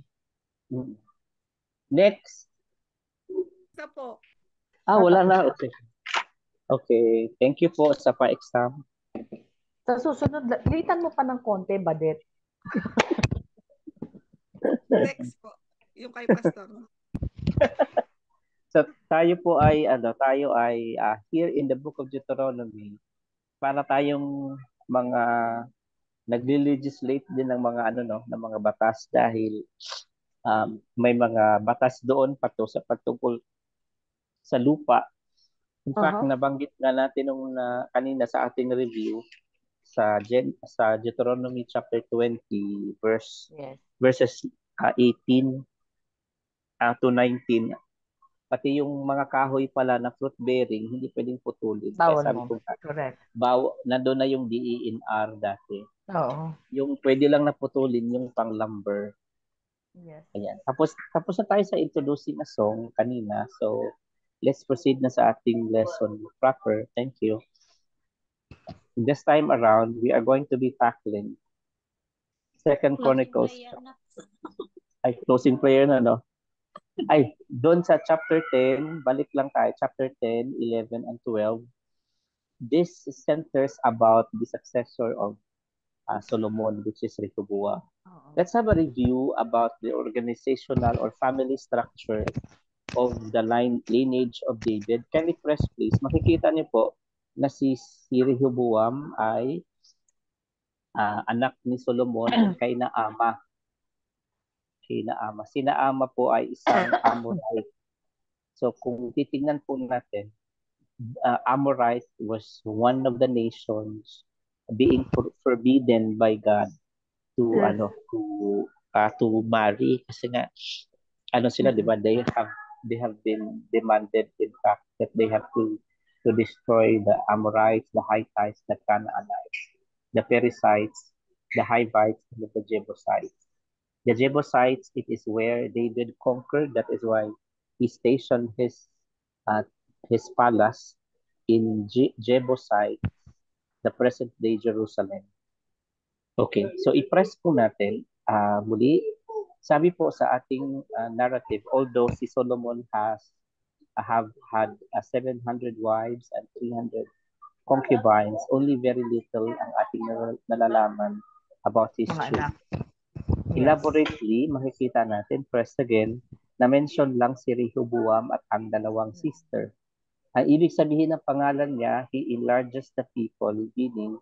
Next. Isa po. Wala na. Okay. Okay. Thank you po sa pa-exam. Sa susunod, litan mo pa ng konti, Badet. Next po. Yung kay Pastor. So tayo po ay here in the book of Deuteronomy para tayong mga nagle-legislate din ng mga ng mga batas dahil may mga batas doon patungkol sa lupa. In fact, nabanggit nga natin nung kanina sa ating review sa Deuteronomy chapter 20 verses 18 to 19. Pati yung mga kahoy pala na fruit bearing, hindi pwedeng putulin. Bawal Kaya sabi mo. ko, Correct. nandun na yung DENR dati. Oo. Yung pwede lang na putulin yung pang lumber. Yes. Ayan. Tapos na tayo sa introducing a song kanina. So, let's proceed na sa ating lesson proper. Thank you. This time around, we are going to be tackling Second Chronicles. Ay, closing prayer na, no? Ay, doon sa chapter 10, balik lang tayo, chapter 10, 11, and 12. This centers about the successor of Solomon, which is Rehoboam. Let's have a review about the organizational or family structure of the lineage of David. Can we press please? Makikita niyo po na si Rehoboam ay anak ni Solomon kay Naama. Si Naama po ay isang Amorite. So kung titingnan po natin, Amorite was one of the nations being forbidden by God to to marry kasi nga sila, di ba, they have been demanded in fact that they have to destroy the Amorites, the Hittites, the Canaanites, the Perizzites, the Hivites, and the Jebusites. The Jebusites, it is where David conquered. That is why he stationed his palace in Jebusite, the present-day Jerusalem. Okay, so i-press po natin muli. Sabi po sa ating narrative, although si Solomon have had 700 wives and 300 concubines, only very little ang ating nalalaman about his children. Elaborately, makikita natin, press again, na-mention lang si Rehoboam at ang dalawang sister. Ang ibig sabihin ng pangalan niya, he enlarges the people, meaning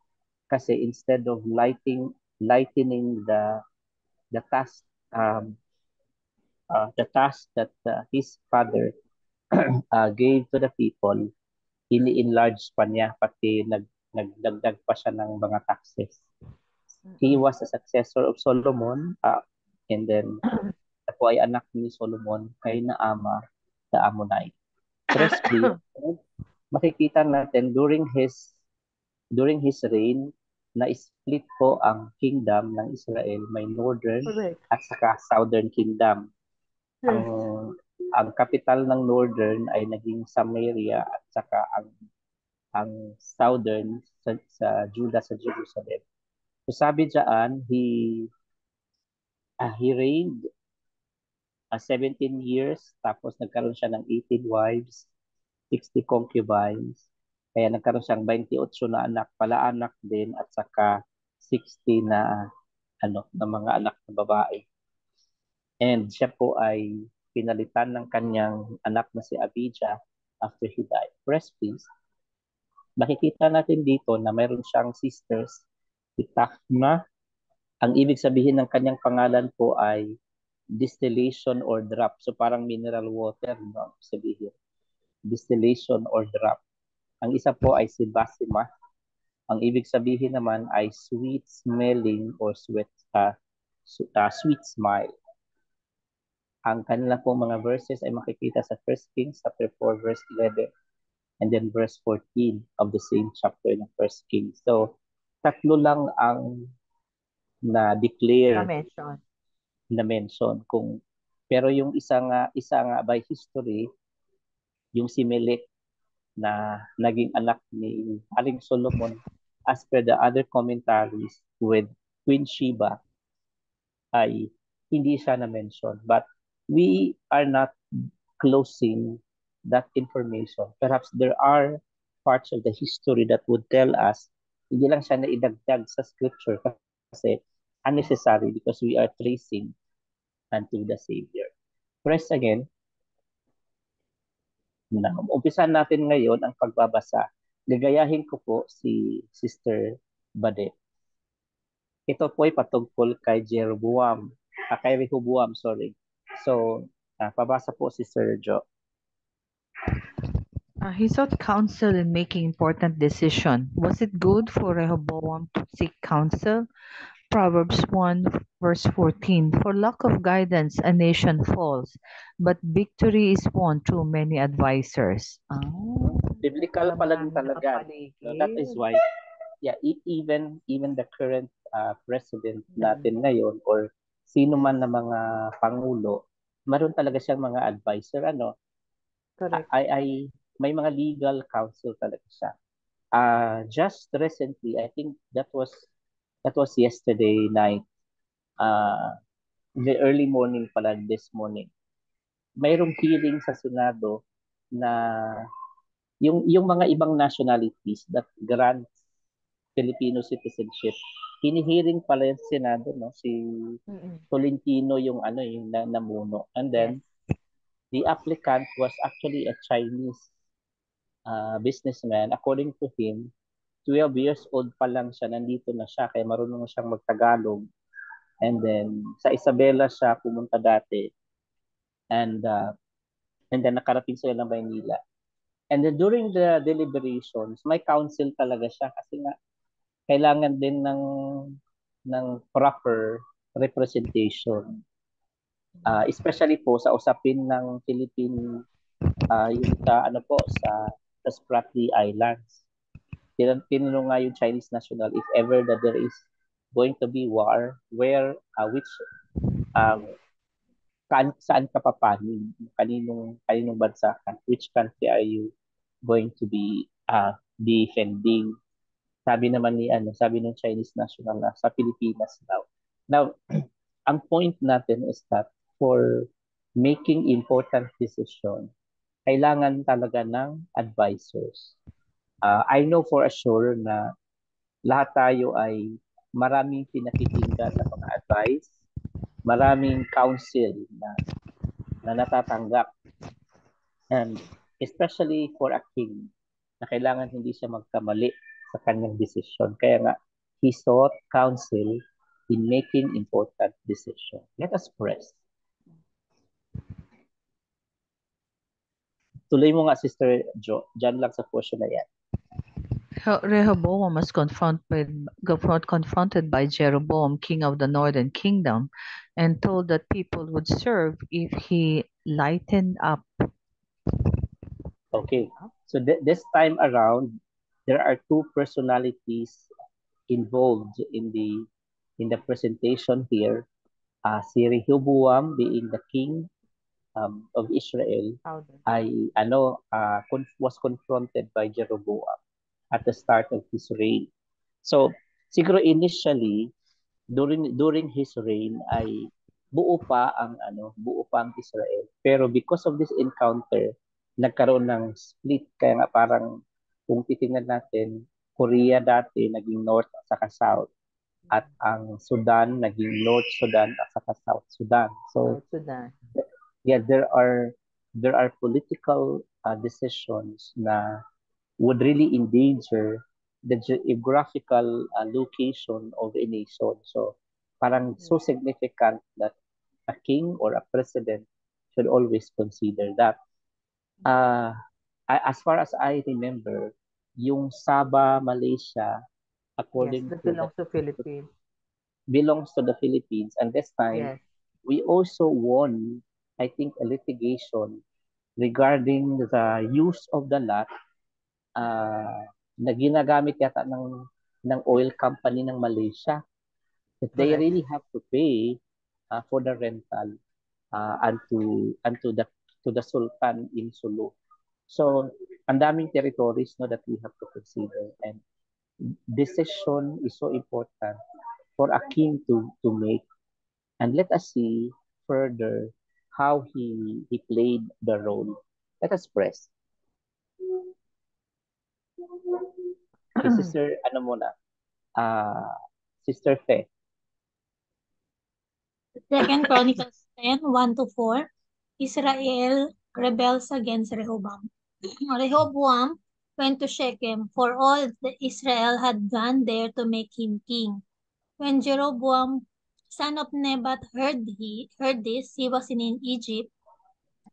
kasi instead of lightening the task that his father gave to the people, ini-enlarge pa niya, pati nagdagdag pa siya ng mga taxes. He was a successor of Solomon, and then ako ay anak ni Solomon kay Naama the Ammonite. Firstly, makikita natin during his reign na split po ang kingdom ng Israel, may northern at saka southern kingdom. Ang capital ng northern ay naging Samaria at saka ang southern sa Judah sa Jerusalem. So sabi diyan, he reigned 17 years, tapos nagkaroon siya ng 18 wives, 60 concubines, kaya nagkaroon siyang 28 na anak, pala-anak din, at saka 60 na mga anak na babae. And siya po ay pinalitan ng kanyang anak na si Abijah after he died. Press please. Makikita natin dito na mayroon siyang sisters, si Tahma. Ang ibig sabihin ng kanyang pangalan po ay distillation or drop. So parang mineral water, no? Sabihin. Distillation or drop. Ang isa po ay si Basima. Ang ibig sabihin naman ay sweet smelling or sweet smile. Ang kanila pong mga verses ay makikita sa 1 Kings chapter 4 verse 11 and then verse 14 of the same chapter ng 1 Kings. So tatlo lang ang na-declare na mention pero yung isa nga by history, yung si Melech na naging anak ni Haring Solomon, as per the other commentaries with Queen Sheba, ay hindi siya na-mention. But we are not closing that information. Perhaps there are parts of the history that would tell us hindi lang siya na idagdag sa scripture kasi unnecessary because we are tracing unto the Savior. Press again. Umpisan natin ngayon ang pagbabasa. Gagayahin ko po si Sister Bade. Ito po ay patungkol kay Jeroboam. Kay Rehoboam, sorry. So, pabasa po si Sir Jo. He sought counsel in making important decision. Was it good for Rehoboam to seek counsel? Proverbs 1 verse 14, for lack of guidance a nation falls, but victory is won through many advisors. Biblical pala din talaga. So that is why, even the current president natin ngayon or sino man na mga pangulo, meron talaga siyang mga advisor. Correct. May mga legal counsel talaga siya. Just recently, I think that was yesterday night, the early morning pala this morning, mayroong hearing sa Senado na yung mga ibang nationalities that grant Filipino citizenship, hinihiring pala yung Senado, no? Si Tolentino yung namuno. And then, the applicant was actually a Chinese businessman. According to him, 12 years old pa lang siya, nandito na siya, kaya marunong siyang magtagalog. And then, sa Isabela siya pumunta dati. And then, nakarating sila ng Maynila. And then, during the deliberations, may counsel talaga siya kasi nga, kailangan din ng proper representation. Especially po sa usapin ng Philippine, yung sa Spratly Islands. Tinanong nga yung Chinese national if ever that there is going to be war, where saan ka papanin, kaninong bansa ka, which country are you going to be defending. Sabi naman sabi ng Chinese national na sa Pilipinas daw. Now, ang point natin is that for making important decision, kailangan talaga ng advisors. I know for sure na lahat tayo ay maraming pinakikinggan na mga advice, maraming counsel na natatanggap. And especially for a king, na kailangan hindi siya magkamali sa kanyang decision. Kaya nga, he sought counsel in making important decision. Let us press. Tuloy mo nga, Sister Jo. Diyan lang sa portion na yan. Rehoboam was confronted by Jeroboam, king of the northern kingdom, and told that people would serve if he lightened up. Okay, so this time around, there are two personalities involved in the presentation here. Si Rehoboam being the king, of Israel How then? ay was confronted by Jeroboam at the start of his reign. So siguro initially during his reign ay buo pa ang Israel. Pero because of this encounter, nagkaroon ng split. Kaya nga parang kung titingnan natin, Korea dati naging North at saka South. At ang Sudan naging North Sudan at saka South Sudan. So Sudan. yeah, there are political decisions na would really endanger the geographical location of a nation. So parang so significant that a king or a president should always consider that. As far as I remember, yung Sabah, Malaysia, Yes, according that to belongs to Philippines. belongs to the Philippines. And this time, Yes. we also won, I think, a litigation regarding the use of the lot na ginagamit yata ng oil company ng Malaysia. That they Correct. really have to pay for the rental to the Sultan in Sulu. So, ang daming territories no that we have to consider, and decision is so important for a king to make. And let us see further how he played the role. Let us press. Okay, Sister, Sister Fe. 2 Chronicles 10, 1-4. Israel rebels against Rehoboam. Rehoboam went to Shechem, for all the Israel had gone there to make him king. When Jeroboam, son of Nebat, heard this, he was in Egypt,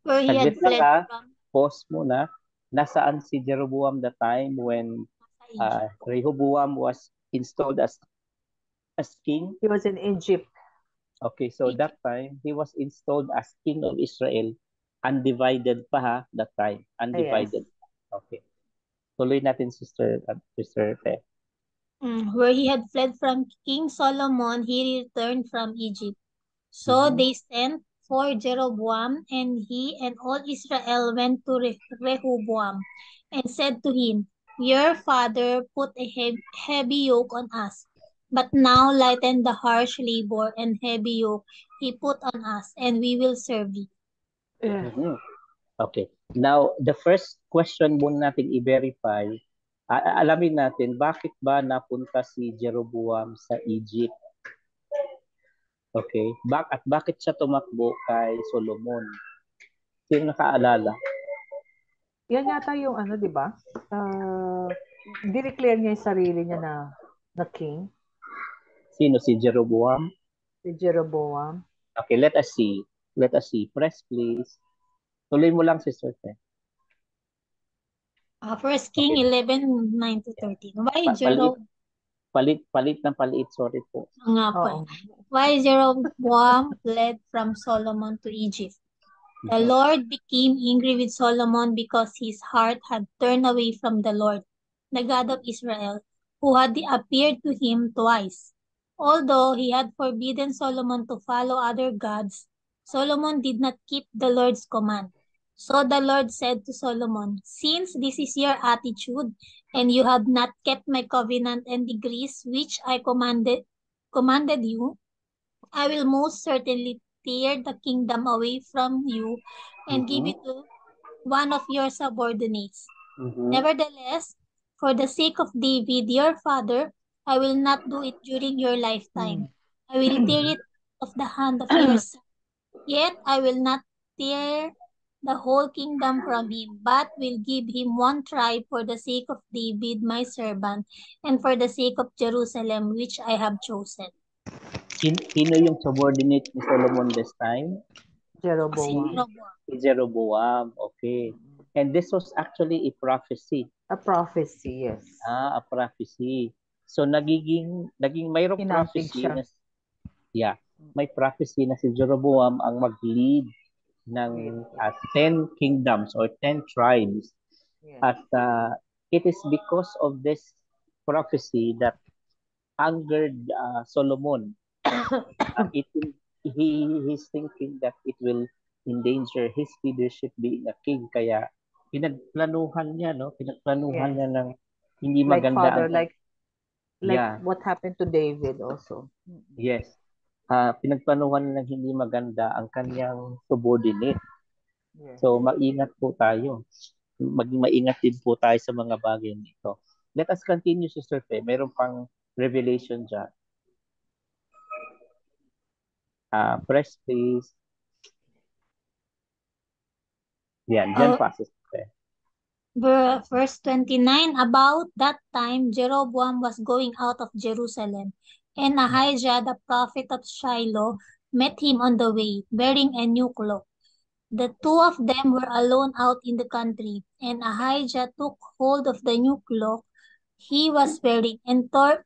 where he had Saglit lang fled from pause muna. Nasaan si Jeroboam the time when Egypt. Rehoboam was installed as king? He was in Egypt. Okay, so Egypt. that time, he was installed as king of Israel. Undivided pa ha, that time. Undivided. Okay. Tuloy natin, Sister Fe. Where he had fled from King Solomon, he returned from Egypt. So they sent for Jeroboam, and he and all Israel went to Rehoboam and said to him, Your father put a heavy yoke on us, but now lighten the harsh labor and heavy yoke he put on us, and we will serve you. Yeah. Okay. Now, the first question muna natin i-verify, alamin natin, bakit ba napunta si Jeroboam sa Egypt? Okay. At bakit siya tumakbo kay Solomon? Sino nakaalala? Yan yata yung di ba? Dineclare niya yung sarili niya na king. Sino? Si Jeroboam? Si Jeroboam. Okay, let us see. Let us see. Press, please. Tuloy mo lang, Sister Fe. 1 King 11:9-13. Why Jeroboam? Palit ng palit. Sorry po. Nga po. Why Jeroboam fled from Solomon to Egypt? The Lord became angry with Solomon because his heart had turned away from the Lord, the God of Israel, who had appeared to him twice. Although he had forbidden Solomon to follow other gods, Solomon did not keep the Lord's command. So the Lord said to Solomon, Since this is your attitude, and you have not kept my covenant and decrees which I commanded you, I will most certainly tear the kingdom away from you and give it to one of your subordinates. Nevertheless, for the sake of David, your father, I will not do it during your lifetime. I will tear it off the hand of your son. Yet I will not tear the whole kingdom from him, but will give him one tribe for the sake of David, my servant, and for the sake of Jerusalem, which I have chosen. Sino yung subordinate ni Solomon this time? Jeroboam. Si Jeroboam. Okay. And this was actually a prophecy. A prophecy, yes. A prophecy. So naging mayroong prophecy na, may prophecy na si Jeroboam ang mag-lead ng 10 kingdoms or 10 tribes. Yes. At it is because of this prophecy that angered Solomon. He's thinking that it will endanger his leadership being a king. Kaya pinagplanuhan niya, no? Pinagplanuhan Yes. niya ng hindi Like maganda father, ang like yeah, what happened to David also. yes. Pinagplanuhan niya ng hindi maganda ang kanyang subordinate. Yes. So maingat po tayo. Maging maingat din po tayo sa mga bagay nito. Let us continue, Sister Fe. Meron pang revelation dyan. Press please. Yan, dyan Oh, pa, Sister Fe. verse 29, about that time Jeroboam was going out of Jerusalem, and Ahijah the prophet of Shiloh met him on the way, bearing a new cloak. The two of them were alone out in the country, and Ahijah took hold of the new cloak he was wearing and tore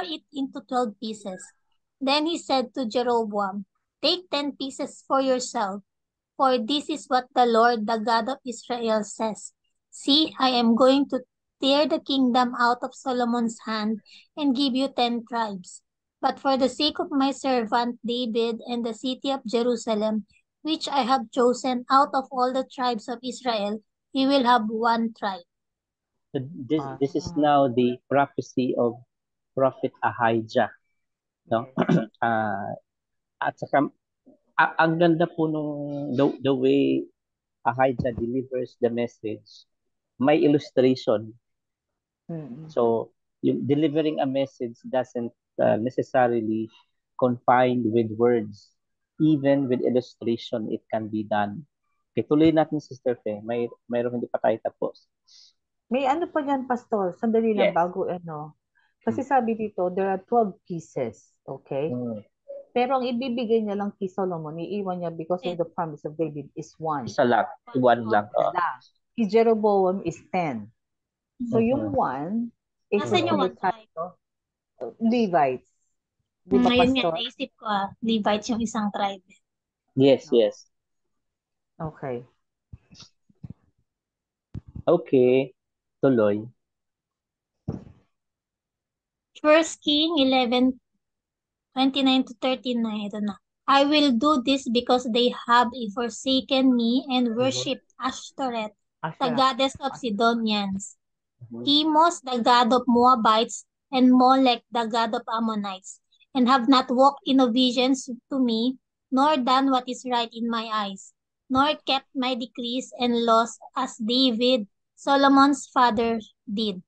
it into 12 pieces. Then he said to Jeroboam, take 10 pieces for yourself, for this is what the Lord, the God of Israel, says. See, I am going to tear the kingdom out of Solomon's hand and give you 10 tribes. But for the sake of my servant David and the city of Jerusalem, which I have chosen out of all the tribes of Israel, he will have one tribe. So this is now the prophecy of Prophet Ahijah. No? At saka, ang ganda po nung the way Ahijah delivers the message, may illustration. So, yung delivering a message doesn't necessarily confined with words. Even with illustration, it can be done. Okay, tuloy natin, Sister Fe. Mayroong hindi pa tayo tapos. May ano pa yan, Pastor? Sandali lang Yes. bago ano. Kasi sabi dito, there are 12 pieces. Okay? Pero ang ibibigay niya lang kay Solomon, iiwan niya because of the promise of David is one. Isa lang. One lang. His Jeroboam is 10. So yung one is Nasaan yung the one tribe tribe? of Levites. Di ba, Ngayon nga, Pastor? naisip ko, Levites yung isang tribe. Yes, yes. Okay. Okay. Tuloy. First King 11:29 to 39. Ito na. I will do this because they have forsaken me and worshipped Ashtoreth, the goddess of Sidonians, Chemos, the god of Moabites, and Molech, the god of Ammonites, and have not walked in obedience to me, nor done what is right in my eyes, nor kept my decrees and laws as David, Solomon's father, did.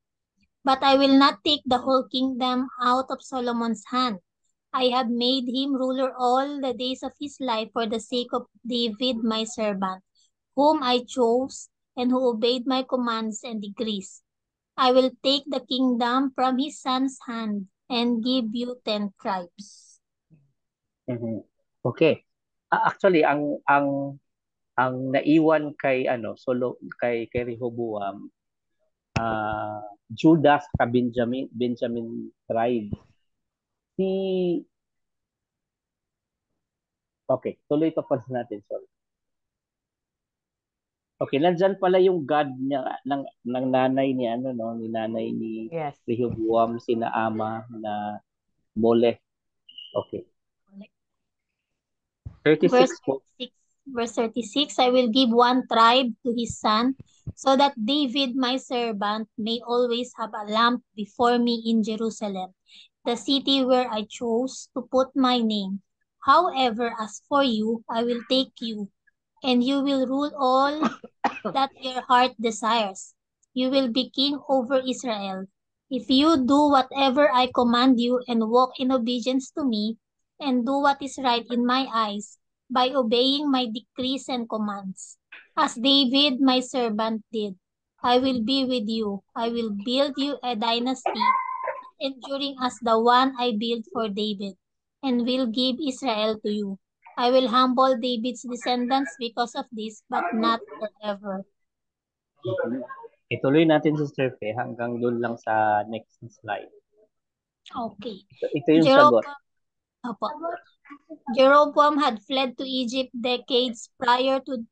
But I will not take the whole kingdom out of Solomon's hand. I have made him ruler all the days of his life for the sake of David my servant, whom I chose and who obeyed my commands and decrees. I will take the kingdom from his son's hand and give you 10 tribes. Okay. Actually, ang naiwan kay kay Rehoboam, Judah sa Benjamin tribe. Okay, tuloy pa pala natin, sorry. Okay, nandyan pala yung God niya ng nanay ni ni nanay ni Rehoboam, sina ama na Molech. Okay. 36 po. Verse 36, I will give one tribe to his son, so that David my servant may always have a lamp before me in Jerusalem, the city where I chose to put my name. However, as for you, I will take you, and you will rule all that your heart desires. You will be king over Israel. If you do whatever I command you and walk in obedience to me, and do what is right in my eyes, by obeying my decrees and commands, as David my servant did, I will be with you. I will build you a dynasty enduring as the one I built for David, and will give Israel to you. I will humble David's descendants because of this, but not forever. Ituloy natin, Sister Fe, hanggang doon lang sa next slide. Okay. Ito yung sagot. Jeroboam had fled to Egypt decades prior to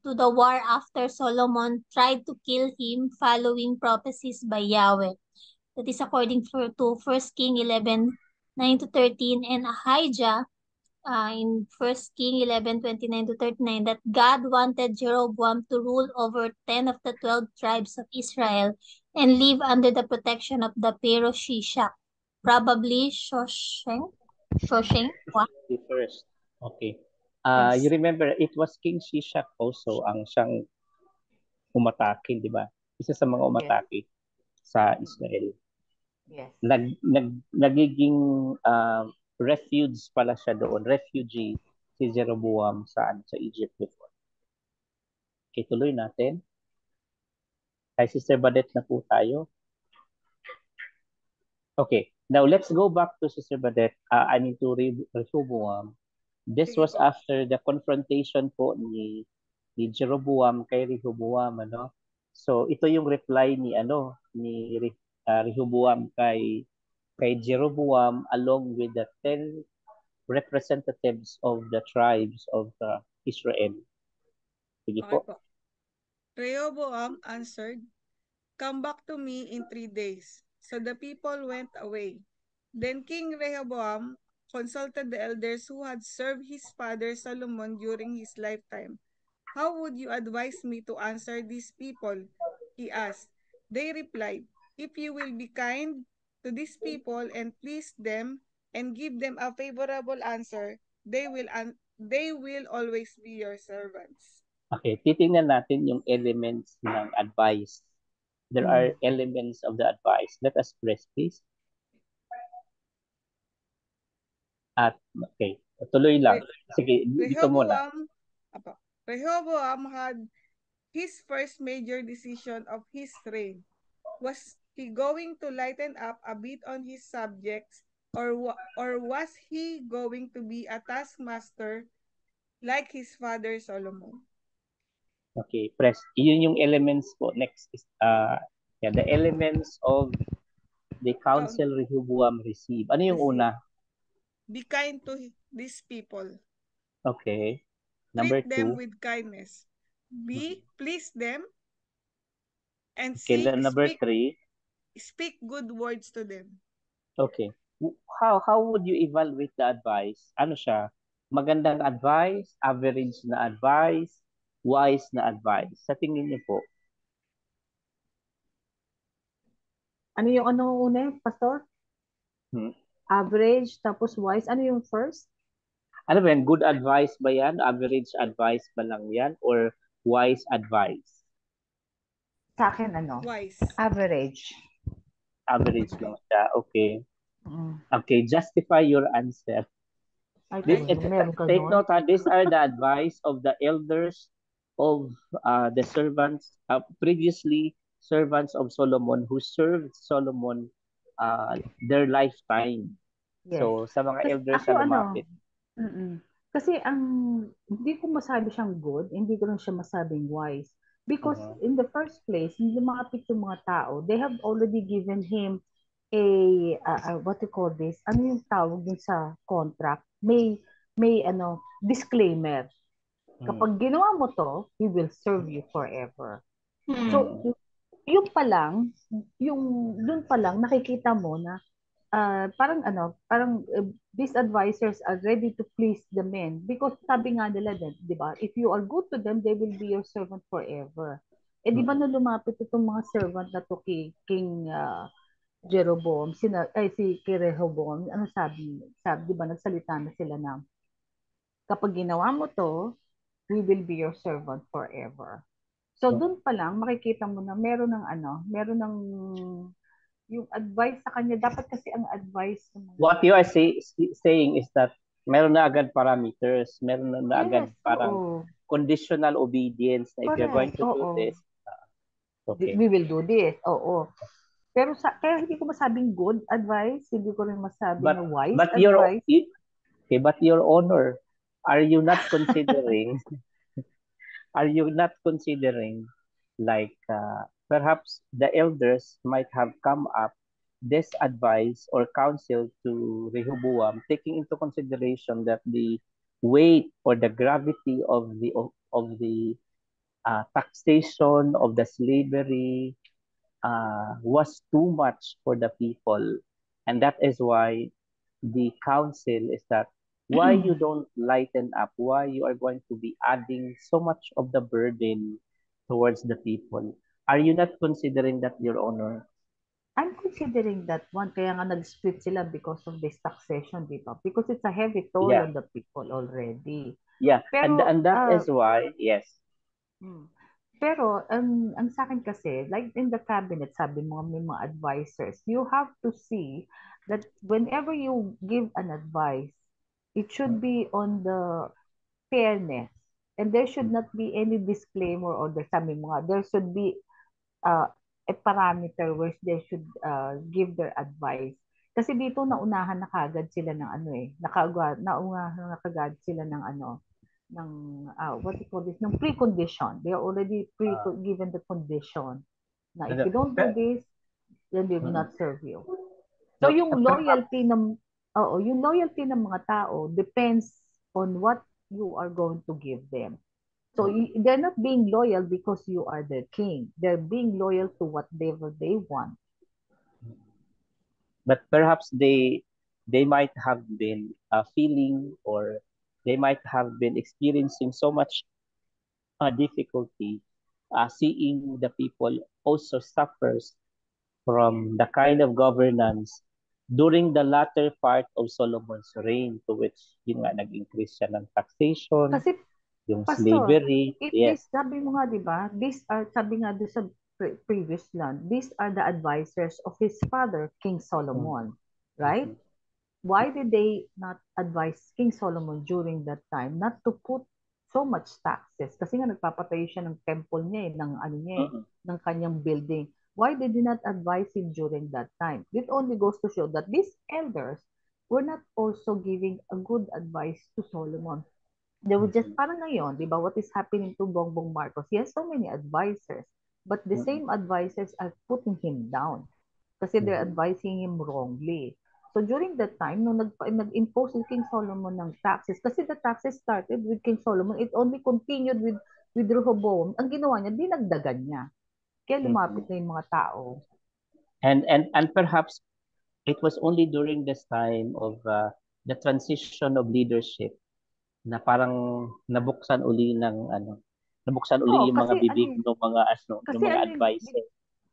the war after Solomon tried to kill him following prophecies by Yahweh. That is according to 1 King 11:9 to 13. And Ahijah in 1 King 11:29 to 39 that God wanted Jeroboam to rule over 10 of the 12 tribes of Israel and live under the protection of the Pharaoh Shishak, probably Shosheng. What? The first. Okay. Yes. You remember, it was King Shishak also ang siyang umatake, di ba? Isa sa mga Yes. umatake sa Israel. Yes. Nagiging refuge pala siya doon, refugee si Jeroboam sa Egypt before. Okay, tuloy natin. Kay Sister Badet na po tayo. Okay, now let's go back to Sister Badet. To Rehoboam. This Sige was po. after the confrontation po ni Jeroboam kay Rehoboam, ano? So ito yung reply ni Rehoboam kay Jeroboam along with the 10 representatives of the tribes of Israel. Sige Okay po. po. Rehoboam answered, "Come back to me in 3 days." So the people went away. Then King Rehoboam consulted the elders who had served his father Solomon during his lifetime. "How would you advise me to answer these people?" he asked. They replied, "If you will be kind to these people and please them and give them a favorable answer, they will always be your servants." Okay, titingnan natin yung elements ng advice. There are elements of the advice. Let us press, please. Okay, tuloy lang. Sige, dito muna. Rehoboam had his first major decision of his reign. Was he going to lighten up a bit on his subjects, or was he going to be a taskmaster like his father Solomon? Okay, press. Yun yung elements po. Next is the elements of the counsel Rehoboam received. Ano yung una? Be kind to these people. Okay. Number Treat them 2. with kindness. Please them, and Okay, number 3. speak good words to them. Okay. How would you evaluate the advice? Ano siya? Magandang advice, average na advice, wise na advice. Sa tingin niyo po? Ano yung una, Pastor? Average, tapos wise. Ano yung first? Ano ba yan? Good advice ba yan? Average advice ba lang yan? Or wise advice? Sa akin, Wise. Average. Average lang siya. Okay. Okay, justify your answer. Take note, these are the advice of the elders of the servants, previously servants of Solomon who served Solomon their lifetime. Yes. So, sa mga elders ako, na lumapit. Kasi hindi ko masabi siyang good, hindi ko rin siya masabing wise. Because in the first place, yung lumapit yung mga tao, they have already given him what you call this? Ano yung tawag dun sa contract? May disclaimer. Kapag ginawa mo to, we will serve you forever. So, yung pa lang, dun pa lang nakikita mo na parang these advisors are ready to please the men because sabi nga nila din, 'di ba? If you are good to them, they will be your servant forever. Di ba nung lumapit itong mga servant na to kay King Jeroboam, si Rehoboam, ano sabi, 'di ba nagsalita na sila na kapag ginawa mo to, we will be your servant forever. So doon pa lang makikita mo na meron ng yung advice sa kanya, dapat kasi ang advice what you are saying is that meron na agad parameters, meron na agad parang conditional obedience na if you're going to do this, okay. We will do this. Oo. Pero kaya hindi ko masabing good advice, hindi ko rin masabing na wise advice. But your honor, are you not considering like perhaps the elders might have come up this advice or counsel to Rehoboam, taking into consideration that the weight or the gravity of the taxation of the slavery was too much for the people, and that is why the counsel is that why you don't lighten up, why you are going to be adding so much of the burden towards the people? Are you not considering that, Your Honor? I'm considering that one, kaya nga nag-split sila because of this taxation, di ba? Because it's a heavy toll Yeah, on the people already. yeah. Pero, And that is why, yes. mm, pero ang sa akin kasi, like in the cabinet, sabi mo may mga advisors, you have to see that whenever you give an advice, it should be on the fairness. And there should not be any disclaimer or the sabi mo nga, there should be uh, a parameter where they should give their advice. Kasi dito naunahan na kagad sila ng ano eh, naunahan na kagad sila ng ano, ng what you call this, ng precondition. They are already given the condition na if Ano, you don't do this, then they will mm, not serve you. So no, yung perhaps, yung loyalty ng mga tao depends on what you are going to give them. So they're not being loyal because you are their king. They're being loyal to whatever they want. but perhaps they might have been feeling, or they might have been experiencing so much difficulty seeing the people also suffers from the kind of governance during the latter part of Solomon's reign, to which yun nga nag-increase siya ng taxation, Kasi, yung Pastor, slavery. if Yes. this, sabi mo nga, di ba, these are, sabi nga doon sa previous land, these are the advisors of his father, King Solomon, right? Mhm. Why did they not advise King Solomon during that time not to put so much taxes? Kasi nga nagpapatayo siya ng temple niya eh, ng ano niya eh, Mhm. ng kanyang building. Why did they not advise him during that time? It only goes to show that these elders were not also giving a good advice to Solomon. They were just Mhm. parang ngayon, di ba, what is happening to Bongbong Marcos? He has so many advisors, but the Mhm. same advisors are putting him down kasi they're Mhm. advising him wrongly. So during that time, nung nag-impose si King Solomon ng taxes, kasi the taxes started with King Solomon, it only continued with Rehoboam. Ang ginawa niya, dinagdagan niya. Kaya lumapit Mhm. na yung mga tao. And perhaps it was only during this time of the transition of leadership na parang nabuksan uli Oo, yung mga kasi ano bibig eh, ng kasi mga ano eh, advisor.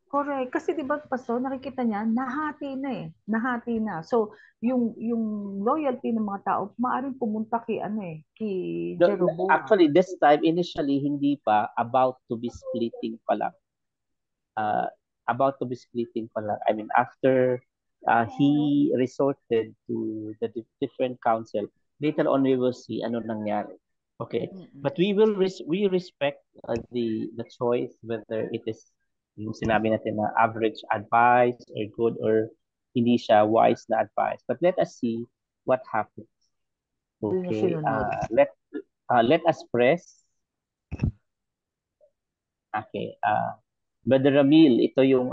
correct. Kasi 'di ba Pastor, nakikita niya nahati na eh. Nahati na. So, yung loyalty ng mga tao maaring pumunta kay ano eh, kay Jeroboam. Actually, this time, initially, hindi pa about to be splitting pa lang. Uh, about to be splitting pa lang. I mean, after he resorted to the different council, later on we will see ano nangyari. Okay, Mm-mm. but we respect the choice, whether it is yung sinabi natin na average advice or good, or hindi siya wise na advice. But let us see what happens. Hindi niya Okay, sinunod. let us press. Okay, Brother Ramil, ito Yan. yung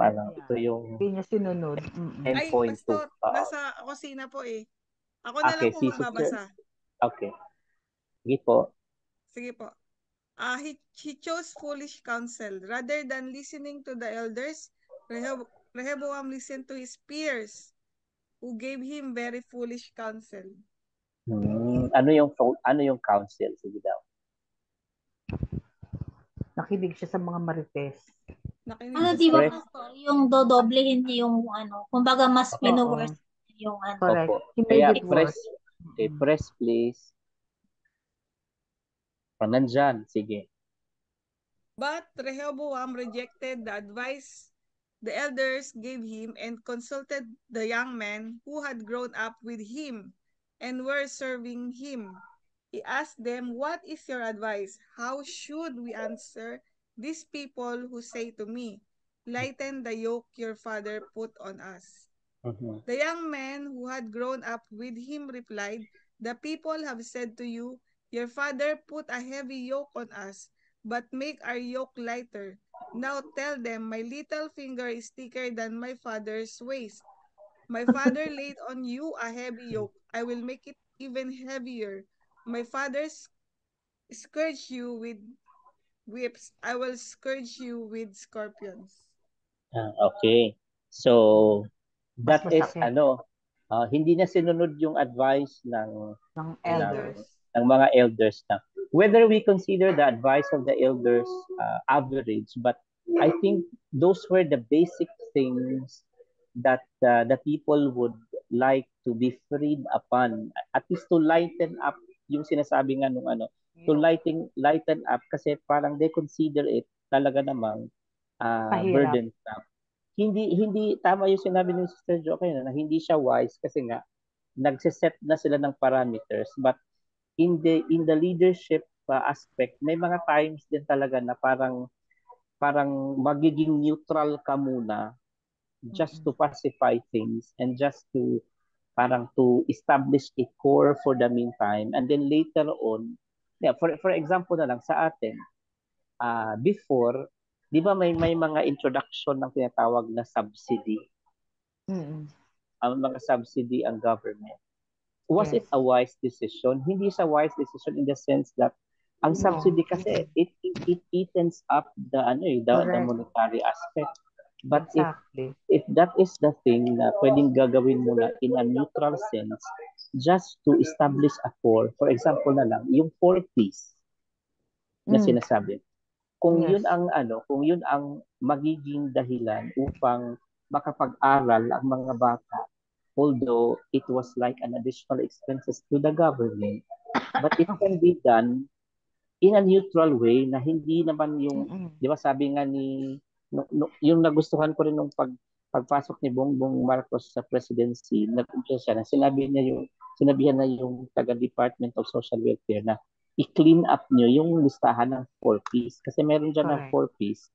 Hindi niya sinunod. Mm-mm. Ay, 10.2. Pastor, nasa kusina po eh. Ako na lang Okay, po si Sister. magbabasa. Okay, sige po. Sige po. He chose foolish counsel. Rather than listening to the elders, Rehoboam listened to his peers, who gave him very foolish counsel. Ano yung council? Sige daw. Nakinig siya sa mga marites. Nakinig Ano, siya di sa ba, Express. Pastor? Yung dodoblehin niya yung kumbaga mas Okay. worse yung Correct. Opo. He made Kaya it worse. press please. Nandyan, sige. But Rehoboam rejected the advice the elders gave him and consulted the young men who had grown up with him and were serving him. He asked them, "What is your advice? How should we answer these people who say to me, 'Lighten the yoke your father put on us'?" Mhm. The young men who had grown up with him replied, "The people have said to you, 'Your father put a heavy yoke on us, but make our yoke lighter.' Now tell them, 'My little finger is thicker than my father's waist. My father laid on you a heavy yoke. I will make it even heavier. My father scourged you with whips. I will scourge you with scorpions." Okay. So, Mas that is masakit. hindi niya sinunod yung advice ng ng ng elders. Elders. ng mga elders na. Whether we consider the advice of the elders average, but I think those were the basic things that the people would like to be freed upon, at least to lighten up yung sinasabi nga nung to lighten up, kasi parang they consider it talaga namang Pahirap. burdensome. Hindi tama yung sinabi ni Sister Jo kanina na hindi siya wise kasi nga nagse-set na sila ng parameters, but in the leadership aspect, may mga times din talaga na parang magiging neutral ka muna just to pacify things and just to parang to establish a core for the meantime, and then later on, yeah, for example na lang sa atin, before, di ba may mga introduction ng tinatawag na subsidy, Mm-mm. ang mga subsidy ang government. Was Yes. it a wise decision? Hindi siya wise decision in the sense that ang No. subsidy kasi it evens up the Correct. monetary aspect. But Exactly. if that is the thing na pwedeng gagawin mo na in a neutral sense, just to establish a core, for example na lang, yung 4 Ps na Mm. sinasabi. Kung Yes. kung yun ang magiging dahilan upang makapag-aral ang mga bata, although it was like an additional expenses to the government, but it can be done in a neutral way na hindi naman yung, Mm-mm. di ba sabi nga ni, yung nagustuhan ko rin nung pagpasok ni Bongbong Marcos sa presidency, nag-umpisa siya na sinabihan na yung taga-Department of Social Welfare na i-clean up nyo yung listahan ng 4Ps. Kasi meron dyan ng Correct. 4Ps.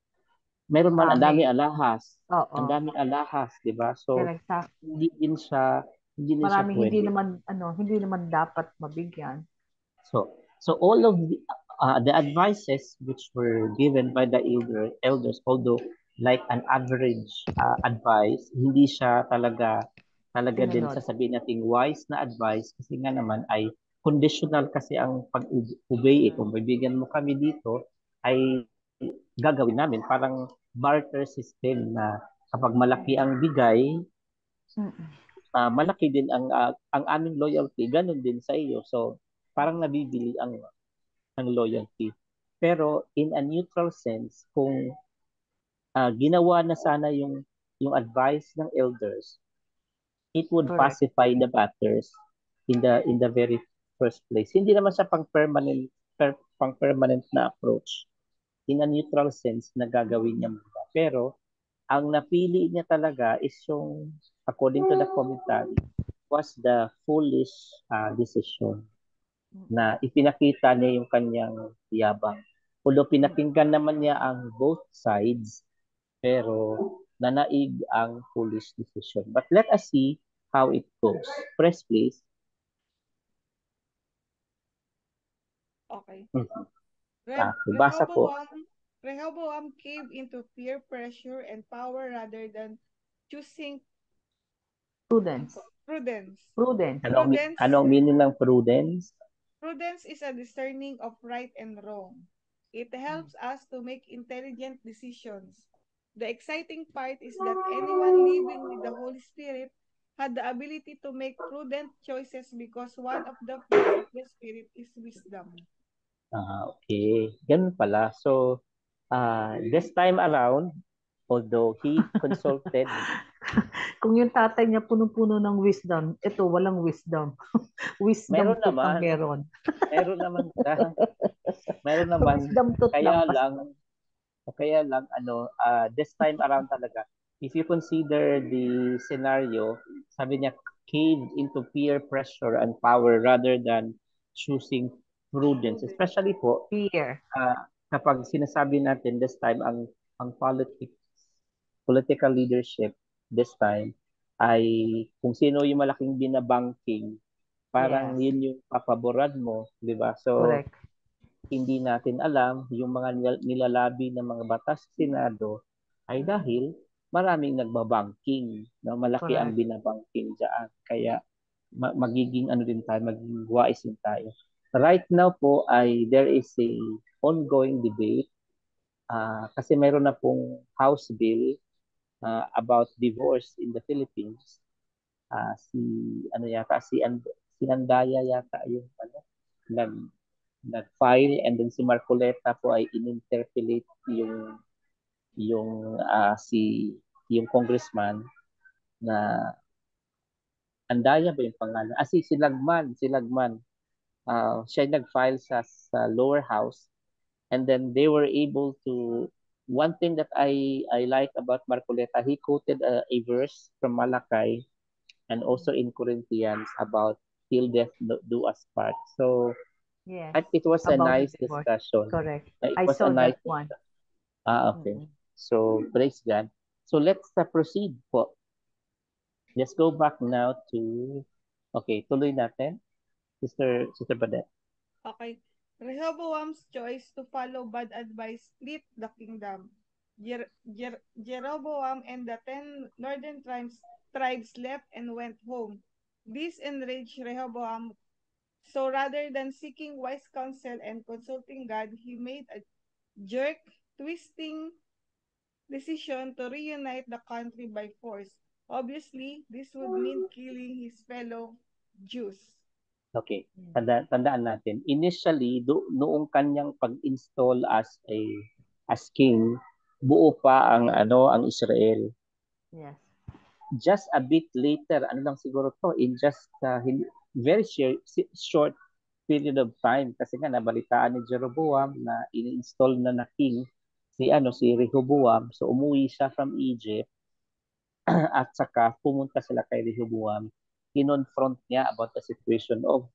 Meron man, ang Dami. dami alahas. Oo. Ang dami alahas, di ba? So, Correct. hindi din siya Maraming hindi pwede. naman dapat mabigyan. So all of the advices which were given by the elders, although like an average advice, hindi siya talaga din Sinunod. sasabihin nating wise na advice, kasi nga naman ay conditional kasi ang pag-obey. Kung bibigyan mo kami dito, ay gagawin namin. Parang barter system na kapag malaki ang bigay, Mm-mm. malaki din ang aming loyalty, ganun din sa iyo. So parang nabibili ang loyalty. Pero in a neutral sense, kung ginawa na sana yung advice ng elders, it would Correct. pacify the matters in the very first place. Hindi naman siya pang permanent na approach. In a neutral sense na gagawin niya muna. Pero ang napili niya talaga is yung, according to the commentary, was the foolish decision na ipinakita niya yung kanyang yabang. Although pinakinggan naman niya ang both sides, pero nanaig ang foolish decision. But let us see how it goes. Press please. Okay. Mhm. Basa po. Rehoboam caved into peer pressure and power rather than choosing Prudence. prudence. Prudence. Anong meaning ng prudence? Prudence is a discerning of right and wrong. It helps us to make intelligent decisions. The exciting part is that anyone living with the Holy Spirit had the ability to make prudent choices because one of the fruits of the Spirit is wisdom. Okay. Ganun pala. So, this time around, although he consulted, Kung yung tatay niya punong-puno ng wisdom, ito walang wisdom. Wisdom meron tooth ang naman. meron. Meron naman siya. Meron naman. Wisdom tooth Kaya lang. lang, this time around talaga, if you consider the scenario, sabi niya, cave into peer pressure and power rather than choosing prudence. Especially po, Fear. kapag sinasabi natin this time, ang political leadership this time, ay kung sino yung malaking binabanking, parang Yes. yun yung papaboran mo, di ba? So, Correct. hindi natin alam yung mga nilalabi ng mga batas sa Senado ay dahil maraming nagbabanking, no? Malaki ang Correct. binabanking diyan. Kaya magiging magiging wise din tayo. Right now po ay there is a ongoing debate kasi meron na pong House bill about divorce in the Philippines. si ano yata si Andaya yata yung ano nag nag-file, and then si Marcoleta po ay in-interpolate yung yung congressman na Andaya ba yung pangalan? Si Lagman. Siya yung nag-file sa lower house, and then they were able to, one thing that I like about Marcoleta, he quoted a verse from Malachi and also in Corinthians about till death do us part. So Yes. it was a About the nice divorce. discussion. Correct. It I was saw a nice that one. discussion. Okay. Mm-mm. So praise God. So let's proceed po. Let's go back now to, okay, tuloy natin. Sister Badet. Okay. Rehoboam's choice to follow bad advice split the kingdom. Jeroboam and the 10 northern tribes left and went home. This enraged Rehoboam. So rather than seeking wise counsel and consulting God, he made a jerk, twisting decision to reunite the country by force. Obviously, this would mean killing his fellow Jews. Okay. Tandaan natin. Initially, noong kanyang pag-install as king, buo pa ang Israel. Yes. Just a bit later, ano lang siguro to, in just very short period of time, kasi nga nabalitaan ni Jeroboam na ini-install na king si Rehoboam. So umuwi siya from Egypt at saka pumunta sila kay Rehoboam. Kinonfront niya about the situation of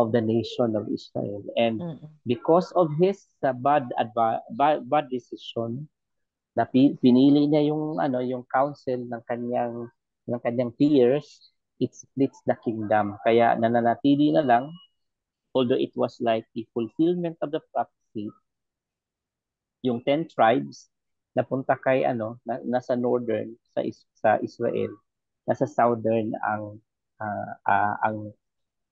the nation of Israel. And because of his bad decision, na pinili niya yung council ng kanyang peers, it splits the kingdom. Kaya nananatili na lang, although it was like a fulfillment of the prophecy, yung 10 tribes napunta kay nasa northern sa Israel, nasa southern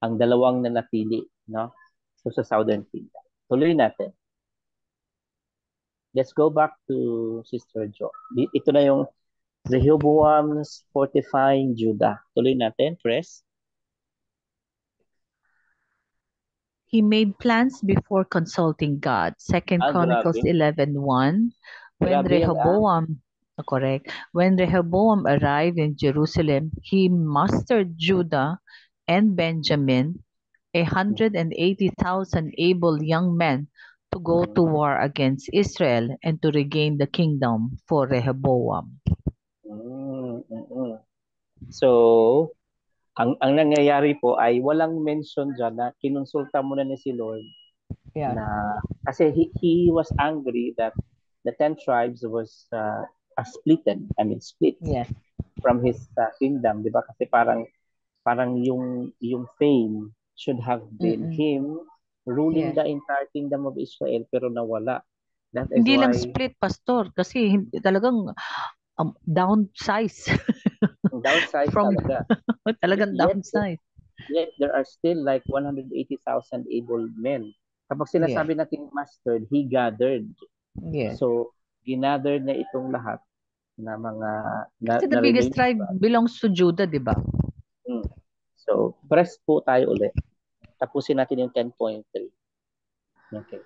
ang dalawang nanatili, no? So sa southern kingdom. Tuloy natin. Let's go back to Sister Jo. Ito na yung Rehoboam's fortifying Judah. Tuloy natin, press. He made plans before consulting God. Second Chronicles Grabe. 11:1. When Grabe yan, Rehoboam, correct. When Rehoboam arrived in Jerusalem, he mustered Judah and Benjamin, 180,000 able young men, to go to war against Israel and to regain the kingdom for Rehoboam. So, ang nangyayari po ay walang mention dyan na kinonsulta muna ni si Lord na kasi he was angry that the 10 tribes was split Yes. from his kingdom, di ba? Kasi parang yung fame should have been him ruling the entire kingdom of Israel, pero nawala. That is Hindi lang why split, Pastor, kasi talagang downsize. downside From talaga. talagang downsize. Yet there are still like 180,000 able men. Kapag sinasabi natin mastered, he gathered. Yes. So, ginathered na itong lahat na mga Kasi the biggest tribe belongs to Judah, di ba? So, press po tayo ulit. Tapusin natin yung 10.3. Okay.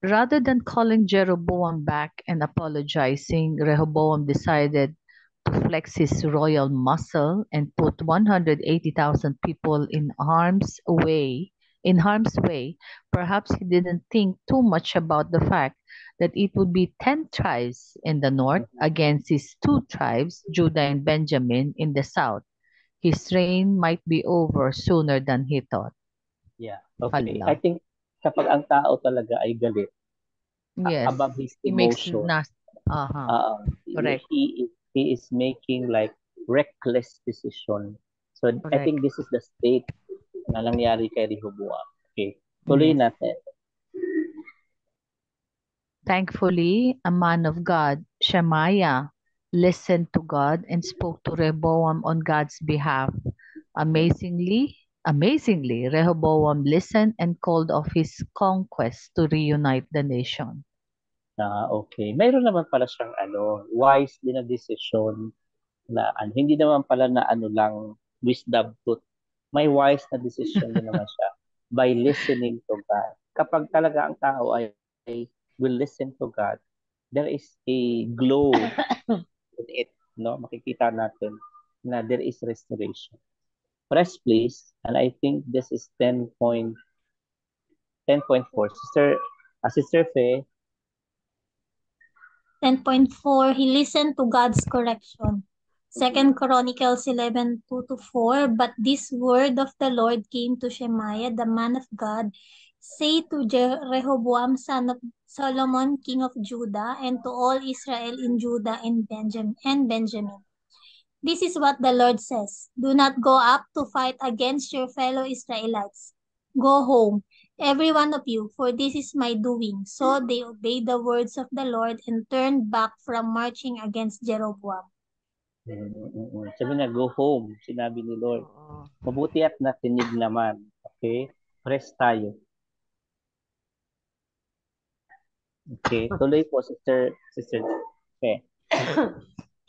Rather than calling Jeroboam back and apologizing, Rehoboam decided to flex his royal muscle and put 180,000 people in harm's way. Perhaps he didn't think too much about the fact that it would be 10 tribes in the north against his 2 tribes, Judah and Benjamin, in the south. His reign might be over sooner than he thought. Yeah. Okay. Hala. I think kapag ang tao talaga ay galit, Yes. above his He makes emotion, correct. he is making like reckless decision. So I Correct. think this is the state na nangyari kay Rehoboam. Okay. Tuloy natin. Thankfully, a man of God, Shemaiah, listened to God and spoke to Rehoboam on God's behalf. Amazingly, Rehoboam listened and called off his conquest to reunite the nation. Okay. Mayroon naman pala siyang wise din na decision na hindi naman pala na lang wisdom tooth. May wise na decision din naman siya by listening to God. Kapag talaga ang tao ay will listen to God, there is a glow in it, no? Makikita natin na there is restoration. Press please, and I think this is 10.4. Sister Faye, 10.4, he listened to God's correction. Second Chronicles 11:2-4, but this word of the Lord came to Shemaiah, the man of God, say to Rehoboam, son of Solomon, king of Judah, and to all Israel in Judah and Benjamin. This is what the Lord says. Do not go up to fight against your fellow Israelites. Go home, every one of you, for this is my doing. So they obeyed the words of the Lord and turned back from marching against Jeroboam. sabi na, go home, sinabi ni Lord. Oo. Mabuti at natinig naman. Okay? Press tayo. Okay, tuloy po, Sister Faye.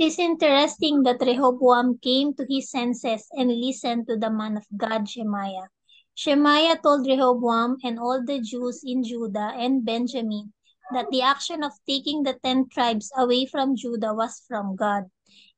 It is interesting that Rehoboam came to his senses and listened to the man of God, Shemaiah. Shemaiah told Rehoboam and all the Jews in Judah and Benjamin that the action of taking the 10 tribes away from Judah was from God.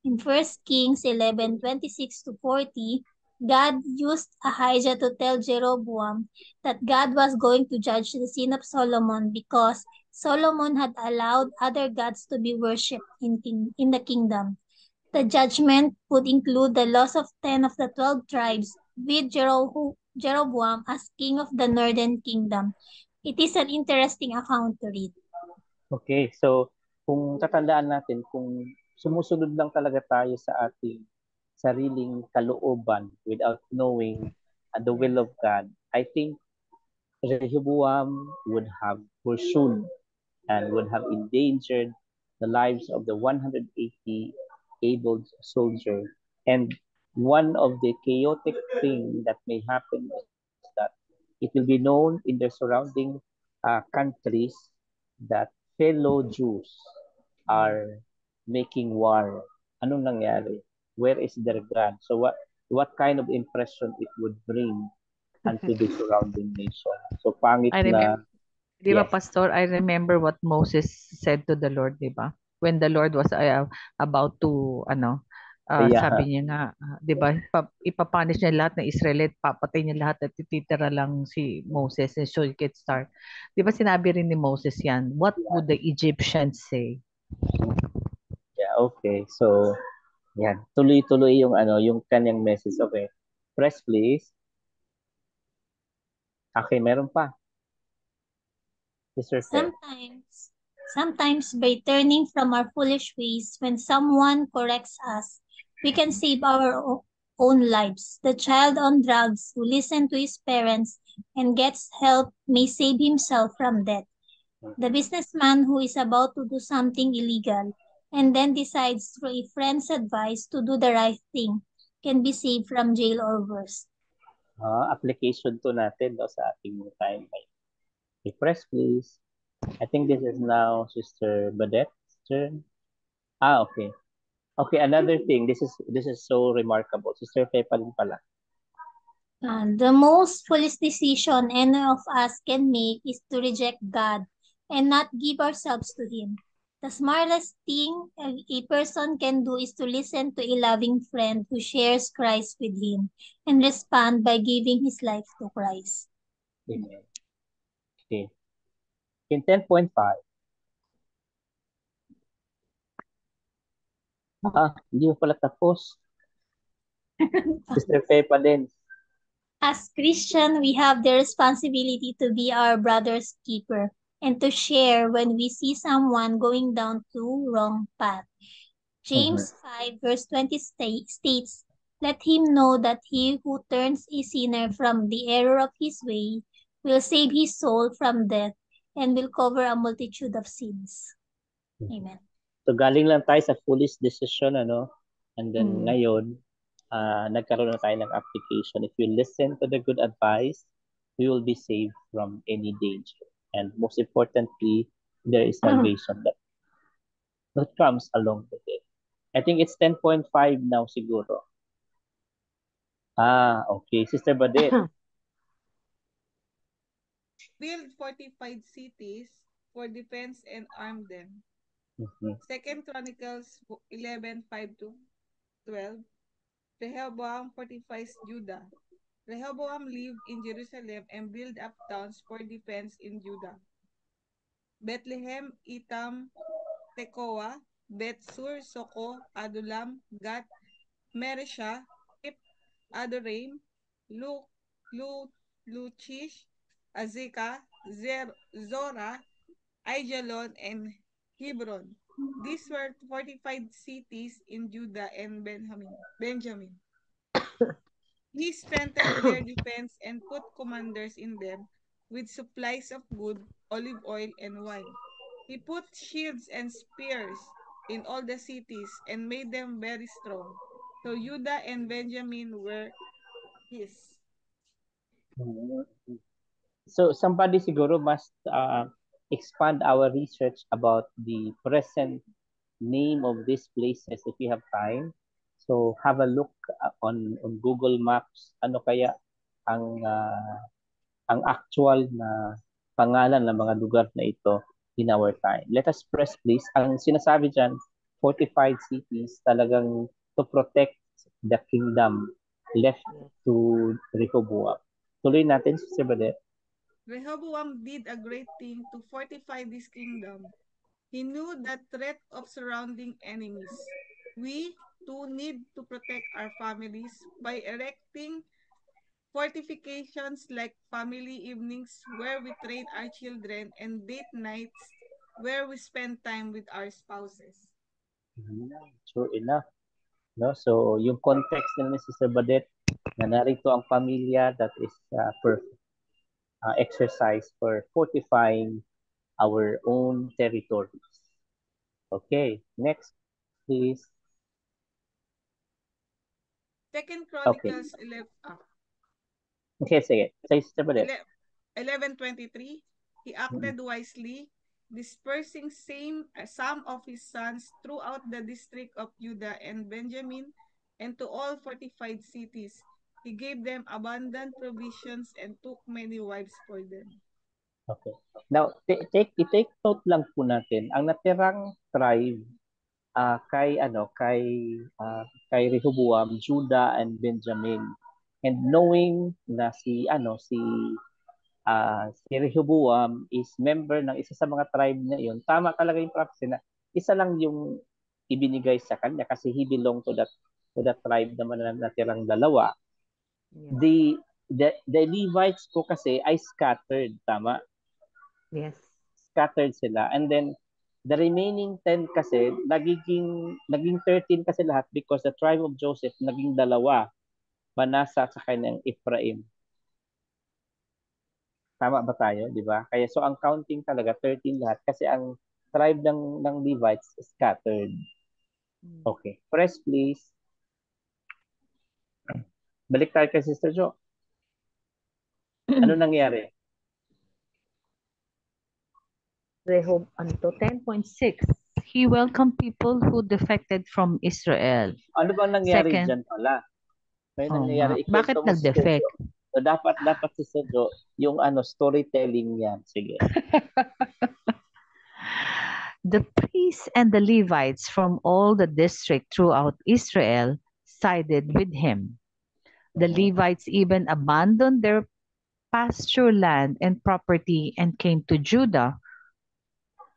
In 1 Kings 11:26-40, God used Ahijah to tell Jeroboam that God was going to judge the sin of Solomon because Solomon had allowed other gods to be worshipped in the kingdom. The judgment would include the loss of 10 of the 12 tribes, with Jeroboam as king of the northern kingdom. It is an interesting account to read. Okay, so kung tatandaan natin, kung sumusunod lang talaga tayo sa ating sariling kalooban without knowing the will of God, I think Rehoboam would have pursued and would have endangered the lives of the 180 able soldiers. And one of the chaotic things that may happen is that it will be known in the surrounding countries that fellow Jews are making war. Anong nangyari? Where is their God? So what kind of impression it would bring unto the surrounding nation? So pangit I na, remember, di ba, yes. Pastor, I remember what Moses said to the Lord, di ba? When the Lord was about to, Kaya, sabi niya nga, di ba, ipapunish niya lahat ng Israelite, papatay niya lahat at titira lang si Moses and so he can start. Di ba sinabi rin ni Moses yan, what would the Egyptians say? yeah, okay. So, yan. Tuloy-tuloy yung kanyang message. Okay. Press please. Okay, meron pa. Sister Fair. Sometimes by turning from our foolish ways, when someone corrects us, we can save our own lives. The child on drugs who listens to his parents and gets help may save himself from death. The businessman who is about to do something illegal and then decides through a friend's advice to do the right thing can be saved from jail or worse. Application to natin sa ating timeline. Okay, press please. I think this is now Sister Badette's turn. Okay. Okay, another thing. This is so remarkable. Sister Faye pa rin pala. The most foolish decision any of us can make is to reject God and not give ourselves to Him. The smartest thing a person can do is to listen to a loving friend who shares Christ with him and respond by giving his life to Christ. Amen. Okay. In 10.5. Hindi mo pala tapos. Sister Faye pa din. As Christian, we have the responsibility to be our brother's keeper and to share when we see someone going down to wrong path. James 5 verse 20 states, let him know that he who turns a sinner from the error of his way will save his soul from death and will cover a multitude of sins. Amen. So galing lang tayo sa foolish decision, and then ngayon, nagkaroon na tayo ng application. If you listen to the good advice, we will be saved from any danger. And most importantly, there is salvation that comes along with it. I think it's 10.5 now siguro. Okay. Sister Badet. Build fortified cities for defense and arm them. Mhm. Second Chronicles 11:5-12. Rehoboam fortifies Judah. Rehoboam lived in Jerusalem and built up towns for defense in Judah. Bethlehem, Etam, Tekoa, Bethsur, Soko, Adulam, Gat, Meresha, Ip, Adoraim, Lu, Lu, Luchish, Azekah, Zorah, Aijalon, and Hebron. These were fortified cities in Judah and Benjamin. He strengthened their defense and put commanders in them with supplies of wood, olive oil, and wine. He put shields and spears in all the cities and made them very strong. So Judah and Benjamin were his. So somebody siguro must expand our research about the present name of these places if you have time. So have a look on Google Maps. Ano kaya ang actual na pangalan ng mga lugar na ito in our time. Let us press please. Ang sinasabi dyan, fortified cities talagang to protect the kingdom left to Rehoboam. Tuloy natin, Sister Badet. Rehoboam did a great thing to fortify this kingdom. He knew the threat of surrounding enemies. We too need to protect our families by erecting fortifications like family evenings where we train our children and date nights where we spend time with our spouses. Sure enough. No? So, yung context na ni Sister Badet, na narito ang pamilya, that is perfect exercise for fortifying our own territories. Okay, next, please. Second Okay. Chronicles 11, Okay, sige. Say, Sister Badet. 11:23, he acted wisely, dispersing some of his sons throughout the district of Judah and Benjamin and to all fortified cities. He gave them abundant provisions and took many wives for them. Okay. Now, i-take note lang po natin, ang natirang tribe kay Rehoboam, Judah and Benjamin. And knowing na si Rehoboam is member ng isa sa mga tribe na iyon, tama talaga yung prophecy na isa lang yung ibinigay sa kanya kasi he belonged to that tribe naman na natirang dalawa. Yes. The Levites po kasi ay scattered, tama? Yes. Scattered sila. And then the remaining 10 kasi naging 13 kasi lahat because the tribe of Joseph naging dalawa, Manasa sa kanyang Ephraim. Tama ba tayo, di ba? Kaya so ang counting talaga 13 lahat kasi ang tribe ng Levites is scattered. Okay. Press please. Balik tayo kay Sister Jo. Ano nangyari? Rehob, 10.6. He welcomed people who defected from Israel. Ano bang nangyari Second, dyan pala? May Oo nangyari. nga. Bakit Ikwento mo si Sister nag-defect? Jo. So, dapat si Sister Jo, yung storytelling yan. Sige. The priests and the Levites from all the district throughout Israel sided with him. The Levites even abandoned their pasture land and property and came to Judah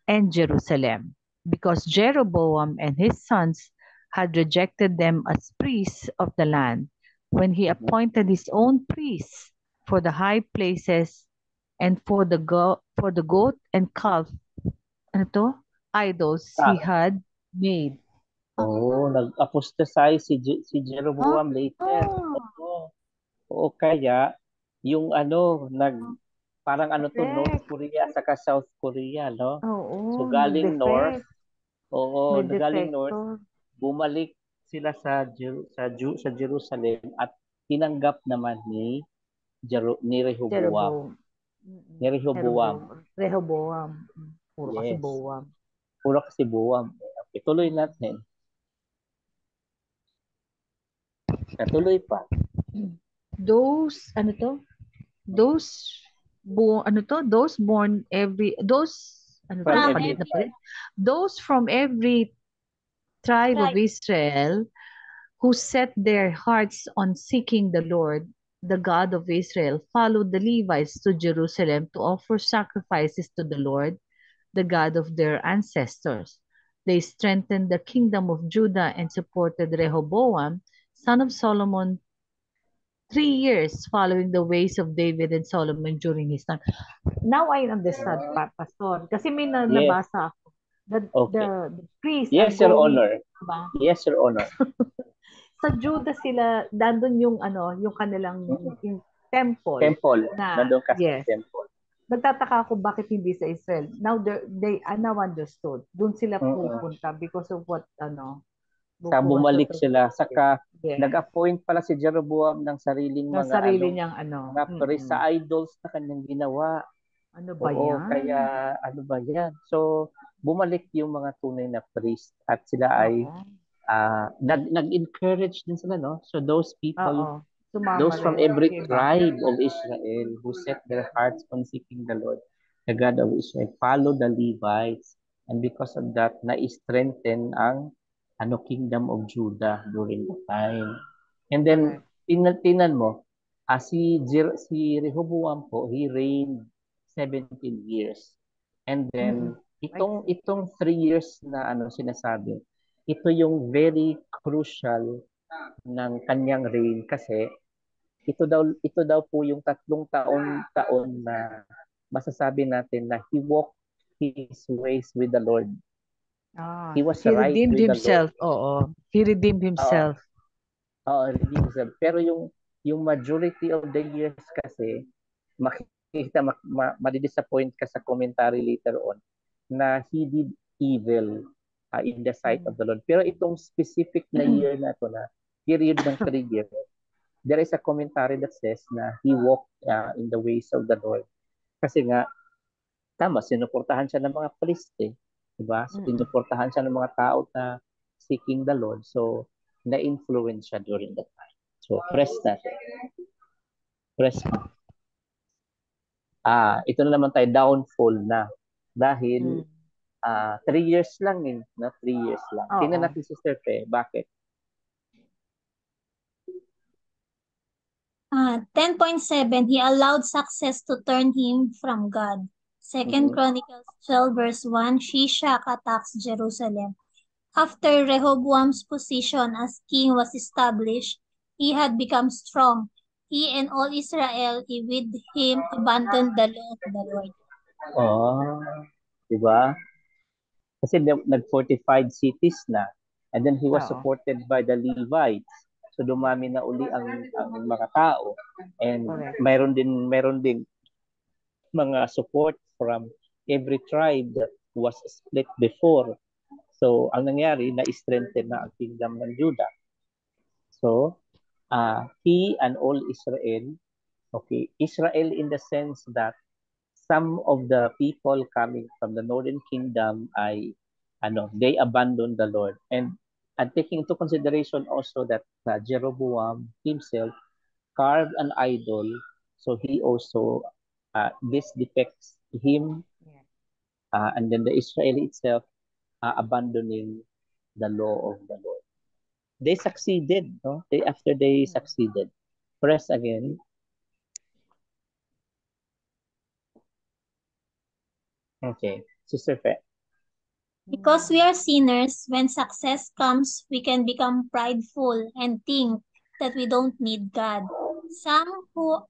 and Jerusalem, because Jeroboam and his sons had rejected them as priests of the land, when he appointed his own priests for the high places and for the goat and calf, idols he had made. Nag-apostatize si Jeroboam later. Oo, kaya yung parang North Korea saka South Korea, no? So galing north, galing north, bumalik sila sa Jerusalem at tinanggap naman ni Rehoboam. Ni Rehoboam. Rehoboam. Puro kasi Yes. Boam. Puro kasi Boam. Okay, tuloy natin. Natuloy pa. those those those born From From every every tribe. those from every tribe of tribe. Israel who set their hearts on seeking the Lord, the God of Israel, followed the Levites to Jerusalem to offer sacrifices to the Lord, the God of their ancestors. They strengthened the kingdom of Judah and supported Rehoboam, son of Solomon, 3 years following the ways of David and Solomon during his time. Now I understand, Pastor. Kasi may Yes. nabasa ako. Okay. The priests are Yes, Your going, Honor. diba? Yes, Your Honor. Sa Judah sila, dandun yung yung kanilang yung temple Temple. na, Nandun ka sa yes. temple. Nagtataka ako bakit hindi sa Israel. Now they I now understood. Doon sila Mm-mm. pupunta because of what Sa bumalik what- sila. Saka yes. nag-appoint pala si Jeroboam ng sariling Ng mga sarili niyang mga priest sa idols na kanyang ginawa. Ano ba Oo, yan? kaya ano ba yan? So, bumalik yung mga tunay na priest at sila ay Oo. nag-encourage din sila, no? So, those people, Oo. Sumama those from rin, every diba? tribe of Israel who set their hearts on seeking the Lord, the God of Israel, follow the Levites. And because of that, na-strengthen ang kingdom of Judah during the time. And then, tinan mo, si Rehoboam po, he reigned 17 years. And then, itong 3 years na sinasabi, ito yung very crucial ng kanyang reign kasi ito daw po yung 3 taon na masasabi natin na he walked his ways with the Lord. He was He right redeemed with the himself. Lord. Oo. He redeemed himself. Redeemed himself. Pero yung majority of the years kasi makikita madidisappoint ka sa commentary later on na he did evil in the sight of the Lord. Pero itong specific na year na ito na period ng 3 years, there is a commentary that says na he walked in the ways of the Lord. Kasi nga, tama, sinuportahan siya ng mga priest diba? So, sinuportahan siya ng mga tao na seeking the Lord. So, na-influence siya during that time. So, press natin. Press mo. Ito na naman tayo, downfall na. Dahil 3 years lang na 3 years lang. Tingnan natin si Sister Pe, bakit? 10.7, he allowed success to turn him from God. Second Chronicles 12 verse 1, Shishak attacks Jerusalem. After Rehoboam's position as king was established, he had become strong. He and all Israel with him abandoned the law of the Lord. Diba? Kasi nag-45 cities na. And then he was supported by the Levites. So dumami na uli ang mga tao. And mayroon din mga support from every tribe that was split before. So ang nangyari, na-strengthen na ang kingdom ng Judah. So he and all Israel, Israel in the sense that some of the people coming from the northern kingdom they abandoned the Lord. And taking into consideration also that Jeroboam himself carved an idol, so he also this depicts him and then the Israel itself abandoning the law of the Lord. They succeeded, no? After they succeeded. Press again. Okay, Sister Fe. Because we are sinners, when success comes, we can become prideful and think that we don't need God. Some who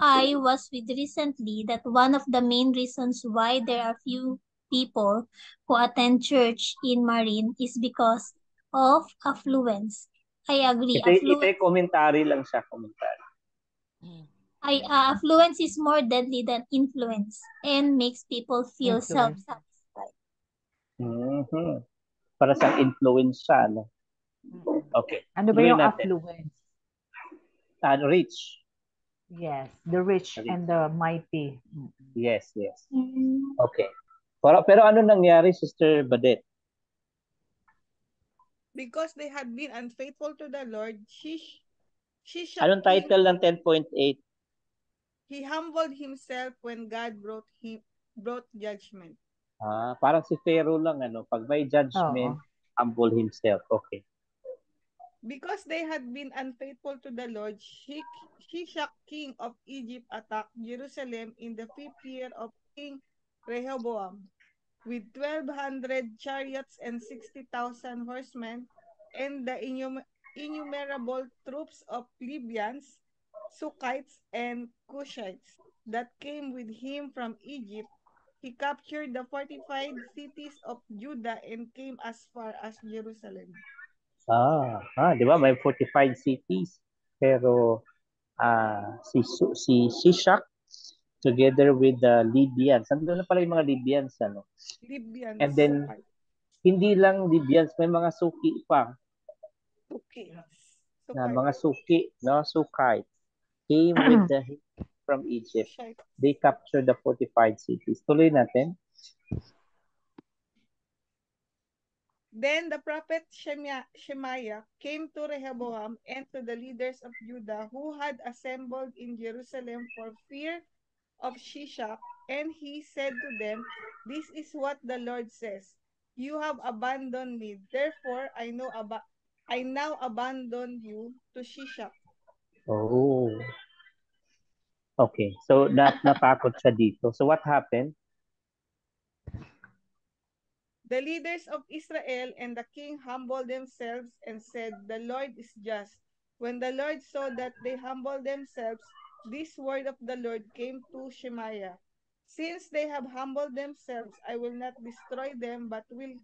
I was with recently that one of the main reasons why there are few people who attend church in Marine is because of affluence. I agree. Ito commentary lang siya, commentary. Affluence is more deadly than influence and makes people feel self-satisfied. Para sa influence siya, no? Okay. Ano ba yung affluence? Rich. Yes, the rich and the mighty. Yes. Okay. Pero ano nangyari, Sister Badet? Because they had been unfaithful to the Lord, Shishak Anong king title ng of 10.8? He humbled himself when God brought judgment. Parang si Pharaoh lang, ano, pag may judgment, Oo. humble himself. Okay. Because they had been unfaithful to the Lord, Shishak king of Egypt attacked Jerusalem in the 5th year of King Rehoboam with 1,200 chariots and 60,000 horsemen and the innumerable troops of Libyans, Sukkites, and Cushites that came with him from Egypt. He captured the fortified cities of Judah and came as far as Jerusalem. Di ba? May 45 cities. Pero si Shishak together with the Libyans. Nandun na pala yung mga Libyans, ano? Libyans, And then, Sukkites. hindi lang Libyans, may mga suki pa. Na mga suki, no? Sukai came with the from Egypt. They captured the 45 cities. Tuloy natin. Then the prophet Shemaiah came to Rehoboam and to the leaders of Judah who had assembled in Jerusalem for fear of Shishak, and he said to them, "This is what the Lord says: You have abandoned me, therefore I now abandon you to Shishak." Oh. Okay. So, natakot siya dito. So, what happened? The leaders of Israel and the king humbled themselves and said, "The Lord is just." When the Lord saw that they humbled themselves, this word of the Lord came to Shemaiah: "Since they have humbled themselves, I will not destroy them, but will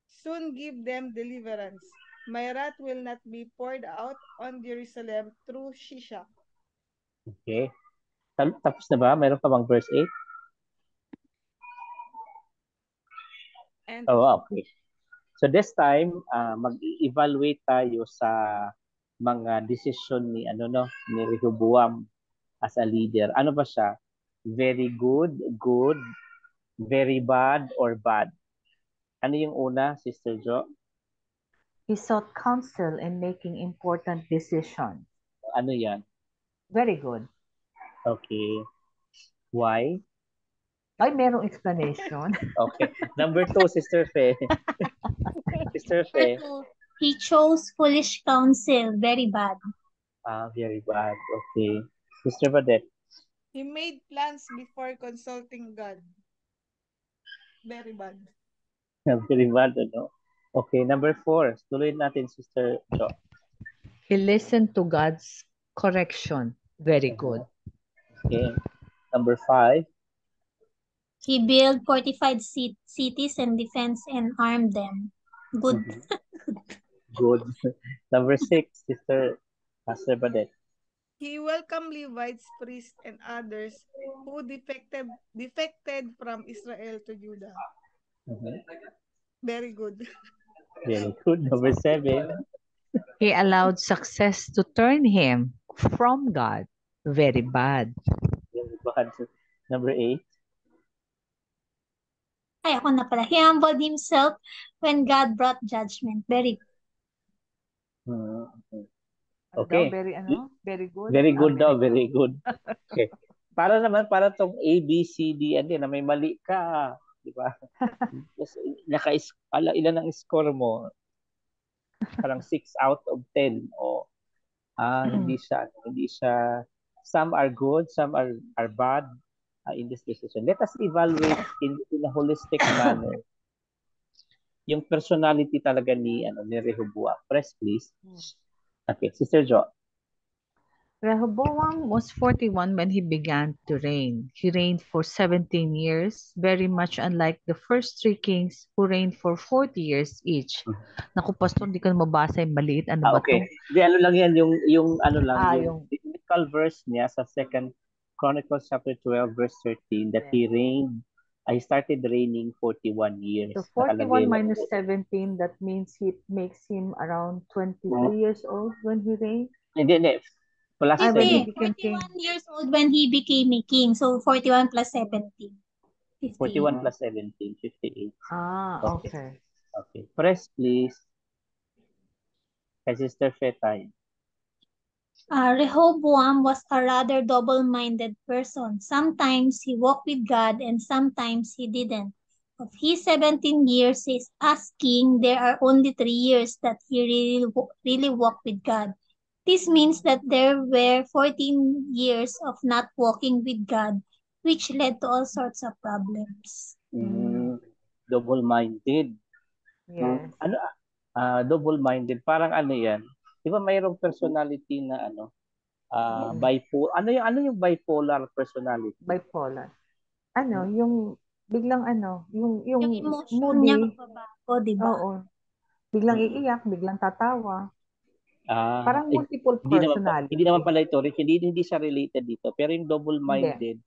soon give them deliverance. My wrath will not be poured out on Jerusalem through Shishak." Okay. Tapos na ba? Meron pa bang verse 8? And Okay. So this time, mag-evaluate tayo sa mga decision ni Rehoboam as a leader. Ano ba siya? Very good, good, very bad, or bad? Ano yung una, Sister Jo? He sought counsel in making important decisions. Ano yan? Very good. Okay. Why? Ay, merong explanation. Okay. Number 2, Sister Fe. Sister Fe. He chose foolish counsel. Very bad. Very bad. Okay. Sister Badette. he made plans before consulting God. Very bad. Very bad, ano? Okay. Number 4. Tuloy natin, Sister Jo. He listened to God's correction. Very good. Okay. Number 5. He built fortified cities and defense and armed them. Good. Good. Number 6, Sister Pastor Badette. He welcomed Levites, priests, and others who defected from Israel to Judah. Very good. Very good. Number 7. He allowed success to turn him from God. Very bad. Very bad. Number 8. Ay, ako na pala. He humbled himself when God brought judgment. Very Okay. Very good. Very good daw, very good. Okay. Para tong A, B, C, D, and na may mali ka. Di ba? Ilan ang score mo? Parang 6 out of 10. O, hindi siya, some are good, some are bad in this decision. Let us evaluate in a holistic manner yung personality talaga ni Rehoboam. Press, please. Okay, Sister Jo. Rehoboam was 41 when he began to reign. He reigned for 17 years, very much unlike the first 3 kings who reigned for 40 years each. Naku, Pastor, hindi ko na mabasa yung maliit. Ano ba Okay. to? Di, ano lang yan, yung yung biblical verse niya sa 2 Chronicles chapter 12 verse 13 that he reigned, I started reigning 41 years. So 41 Nakalagay lang minus po. 17, that means it makes him around 23 years old when he reigned? Hindi. Plus when he 50. became king. 41 years old when he became a king. So 41 plus 17. 58. 41 plus 17, 58. Okay. Okay. Press, please. Kay Sister Fetay. Rehoboam was a rather double-minded person. Sometimes he walked with God and sometimes he didn't. Of his 17 years as king, there are only 3 years that he really walked with God. This means that there were 14 years of not walking with God, which led to all sorts of problems. Mm, double-minded. Yes. Ano, double-minded, parang ano yan? Di ba mayroong personality na ano yung bipolar personality? Bipolar. Yung biglang yung Yung emotion niya moody, magbabago, di ba? oo. Biglang Mm. iiyak, biglang tatawa. Parang Eh, multiple hindi naman personality. pala ito, Rich, hindi siya related dito. Pero yung Hindi. double-minded,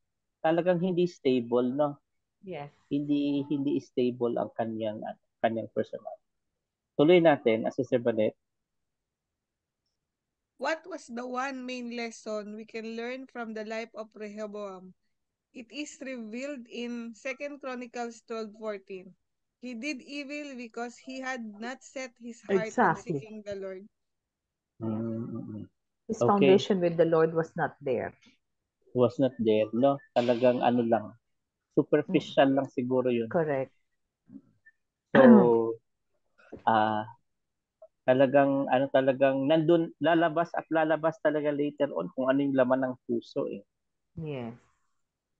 talagang hindi stable, no? Yes. Hindi stable ang kanyang personality. Tuloy natin, Sister Banet. What was the one main lesson we can learn from the life of Rehoboam? It is revealed in 2 Chronicles 12:14. He did evil because he had not set his heart on Exactly. seeking the Lord. His Okay. foundation with the Lord was not there. Was not there, no? Talagang ano lang, superficial lang siguro yun. Correct. So, talagang nandun, lalabas talaga later on kung ano yung laman ng puso eh. Yes.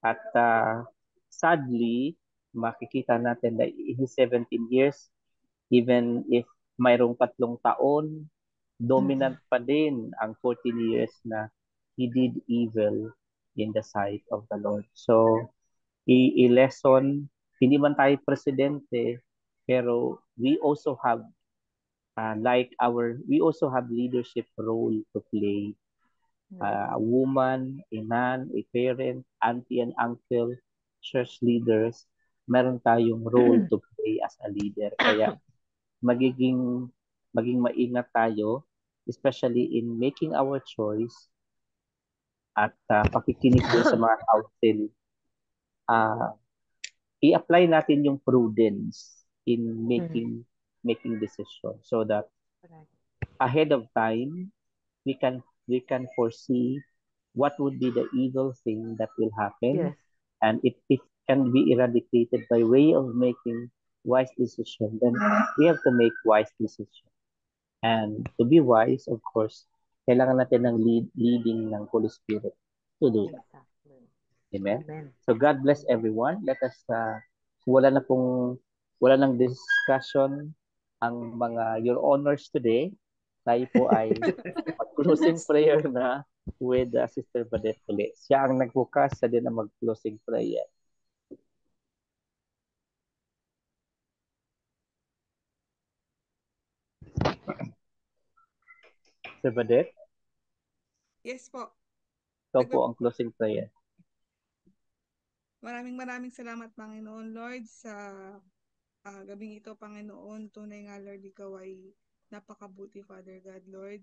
At sadly, makikita natin that in his 17 years, even if mayroong 3 taon, dominant pa din ang 14 years na he did evil in the sight of the Lord. So, i-lesson, hindi man tayo presidente, pero we also have we also have leadership role to play. A woman, a man, a parent, auntie and uncle, church leaders, meron tayong role to play as a leader. Kaya maging maingat tayo, especially in making our choice at pakikinig din sa mga counsel. I-apply natin yung prudence in making decisions so that ahead of time we can foresee what would be the evil thing that will happen. Yes. And if it can be eradicated by way of making wise decision, then we have to make wise decision. And to be wise, of course, kailangan natin ng leading ng Holy Spirit to do that. Exactly. Amen? Amen. So God bless everyone. Let us, wala nang discussion ang mga your honors today. Tayo po ay mag-closing prayer na with Sister Badet ulit. Siya ang nagbukas, siya din ang mag-closing prayer. Sister Badet? Yes po. Ikaw po ang closing prayer. Maraming salamat, Panginoon Lord, sa gabing ito, Panginoon. Tunay nga, Lord, ikaw ay napakabuti, Father God, Lord,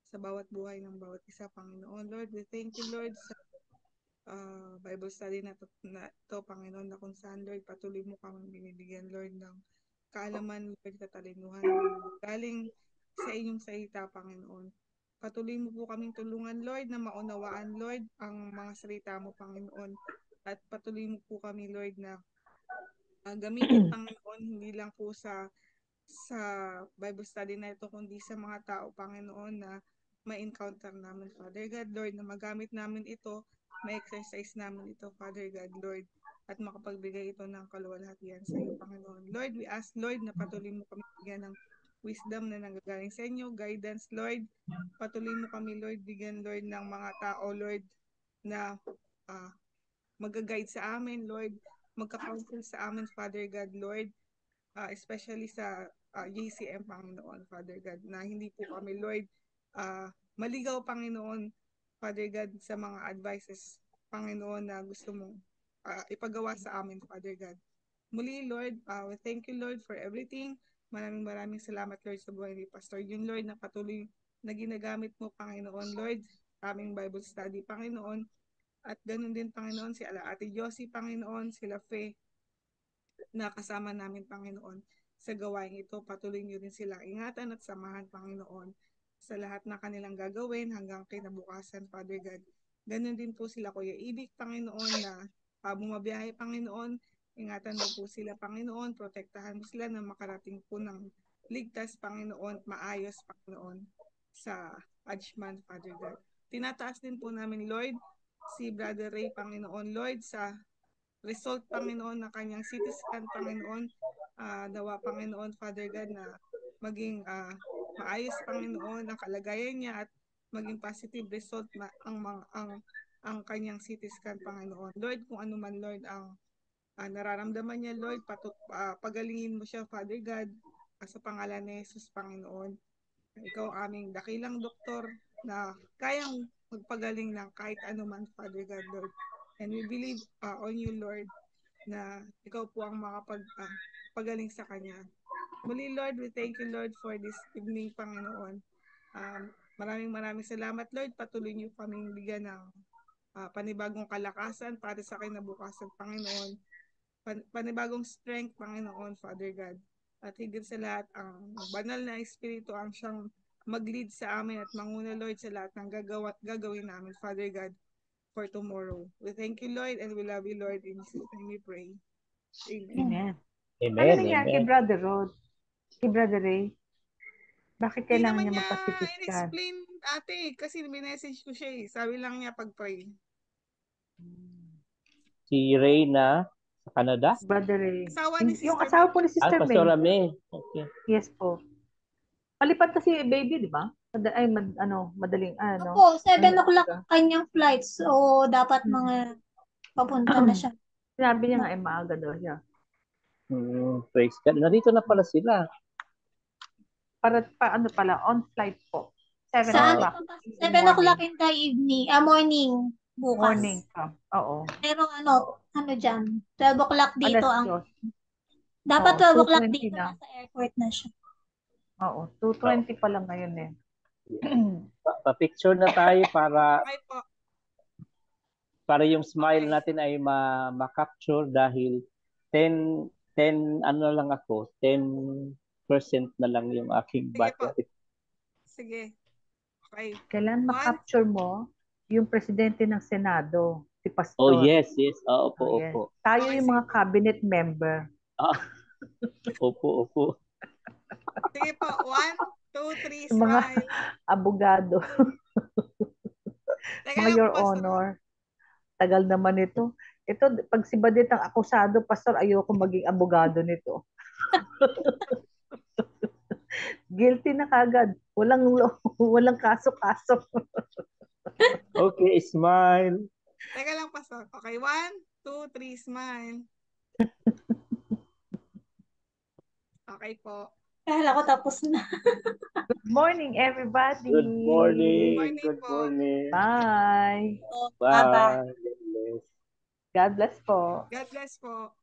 sa bawat buhay ng bawat isa, Panginoon. Lord, we thank you, Lord, sa Bible study na to, Panginoon, na kung saan, Lord, patuloy mo kami binibigyan, Lord, ng kaalaman, Lord, katalinuhan na galing sa inyong salita, Panginoon. Patuloy mo po kaming tulungan, Lord, na maunawaan, Lord, ang mga salita mo, Panginoon. At patuloy mo po kami, Lord, na gamitin, Panginoon, hindi lang po sa Bible study na ito, kundi sa mga tao, Panginoon, na ma-encounter namin, Father God, Lord, na magamit namin ito, ma-exercise namin ito, Father God, Lord, at makapagbigay ito ng kaluwalhatian sa iyo, Panginoon. Lord, we ask, Lord, na patuloy mo kami bigyan ng wisdom na nanggagaling sa inyo, guidance, Lord. Patuloy mo kami, Lord, bigyan, Lord, ng mga tao, Lord, na mag-guide sa amin, Lord, magka-counsel sa amin, Father God, Lord, especially sa JCM, Panginoon, Father God, na hindi po kami, Lord, maligaw, Panginoon, Father God, sa mga advices, Panginoon, na gusto mong ipagawa sa amin, Father God. Muli, Lord, we thank you, Lord, for everything. Maraming salamat, Lord, sa buhay ni Pastor Jun, Lord, na patuloy na ginagamit mo, Panginoon, Lord, aming Bible study, Panginoon. At ganun din, Panginoon, si Ate Josie, Panginoon, sila Faye, na kasama namin, Panginoon, sa gawain ito. Patuloy niyo rin silang ingatan at samahan, Panginoon. sa lahat na kanilang gagawin hanggang kinabukasan, Father God. Ganon din po sila, Kuya Ibig, Panginoon, na bumabiyahe, Panginoon. Ingatan mo po sila, Panginoon. Protektahan mo sila na makarating po ng ligtas, Panginoon, maayos, Panginoon, sa Ajman, Father God. Tinataas din po namin, Lord, si Brother Ray, Panginoon, Lord, sa result, Panginoon, na kanyang CT scan, Panginoon. Dawa, Panginoon, Father God, na maging maayos, Panginoon, ang kalagayan niya at maging positive result ang kanyang CT scan, Panginoon. Lord, kung ano man, Lord, ang nararamdaman niya, Lord, pagalingin mo siya, Father God, sa pangalan ni Jesus, Panginoon. Ikaw aming dakilang doktor na kayang magpagaling ng kahit anuman, Father God, Lord. And we believe on you, Lord, na ikaw po ang makapagpagaling sa kanya. Muli, Lord, we thank you, Lord, for this evening, Panginoon. Maraming salamat, Lord. Patuloy niyo kaming bigyan ng panibagong kalakasan para sa kinabukasan, Panginoon. Panibagong strength, Panginoon, Father God. At higit sa lahat, ang banal na Espiritu ang siyang mag-lead sa amin at manguna, Lord, sa lahat ng gagawin namin, Father God, for tomorrow. We thank you, Lord, and we love you, Lord. In Jesus' name we pray. Amen. Amen. Ano Amen, nangyari kay amen. Brother Rod? Kay Brother Ray? Bakit Hindi kailangan naman niya niya magpa-CT scan? in-explain, ate, kasi minessage ko siya eh. Sabi lang niya pag-pray. Si Reyna sa Canada? Brother Ray. Asawa ni Yung Sister asawa May. po ni Sister May. Pastora May. Okay. Yes po. Malipat kasi baby, di ba? Madaling, Opo, 7 Ano, o'clock talaga. kanyang flight. So, dapat mga papunta na siya. Sinabi niya nga ay maaga daw siya. Praise God. Nandito na pala sila. Ano pala, on flight po. 7 Saan? o'clock. 7 o'clock in the evening. Morning. Bukas. Morning pa. Oo. Pero ano dyan? 12 o'clock dito Alas 2. Dapat Oo, 12 o'clock 2:20 dito. na. Nasa airport na siya. Oo, 2:20 pa lang ngayon eh. Pa-picture na tayo Okay po. para yung smile Okay. natin ay ma-capture dahil 10 ano lang ako, 10% na lang yung aking Sige po. battery. Sige. Okay. Kailan 1, ma-capture mo yung presidente ng Senado, si Pastor? Oh, yes. Opo, Oh, yes. opo. Tayo Okay, yung mga sige. cabinet member. Opo. Sige po. 1, 2, 3, Yung mga smile. abogado. Teka Mga lang Your po, Pastor. Honor. Tagal naman ito. Ito, pag si Badit ang akusado, Pastor, ayoko maging abogado nito. Guilty na kagad. Walang kaso-kaso. Okay, smile. Teka lang, Pastor. Okay, 1, 2, 3, smile. Okay po. Kala ko tapos na. Good morning, everybody. Good morning. Morning Good po. morning. Bye. Bye-bye. Bye. God bless. God bless po. God bless po.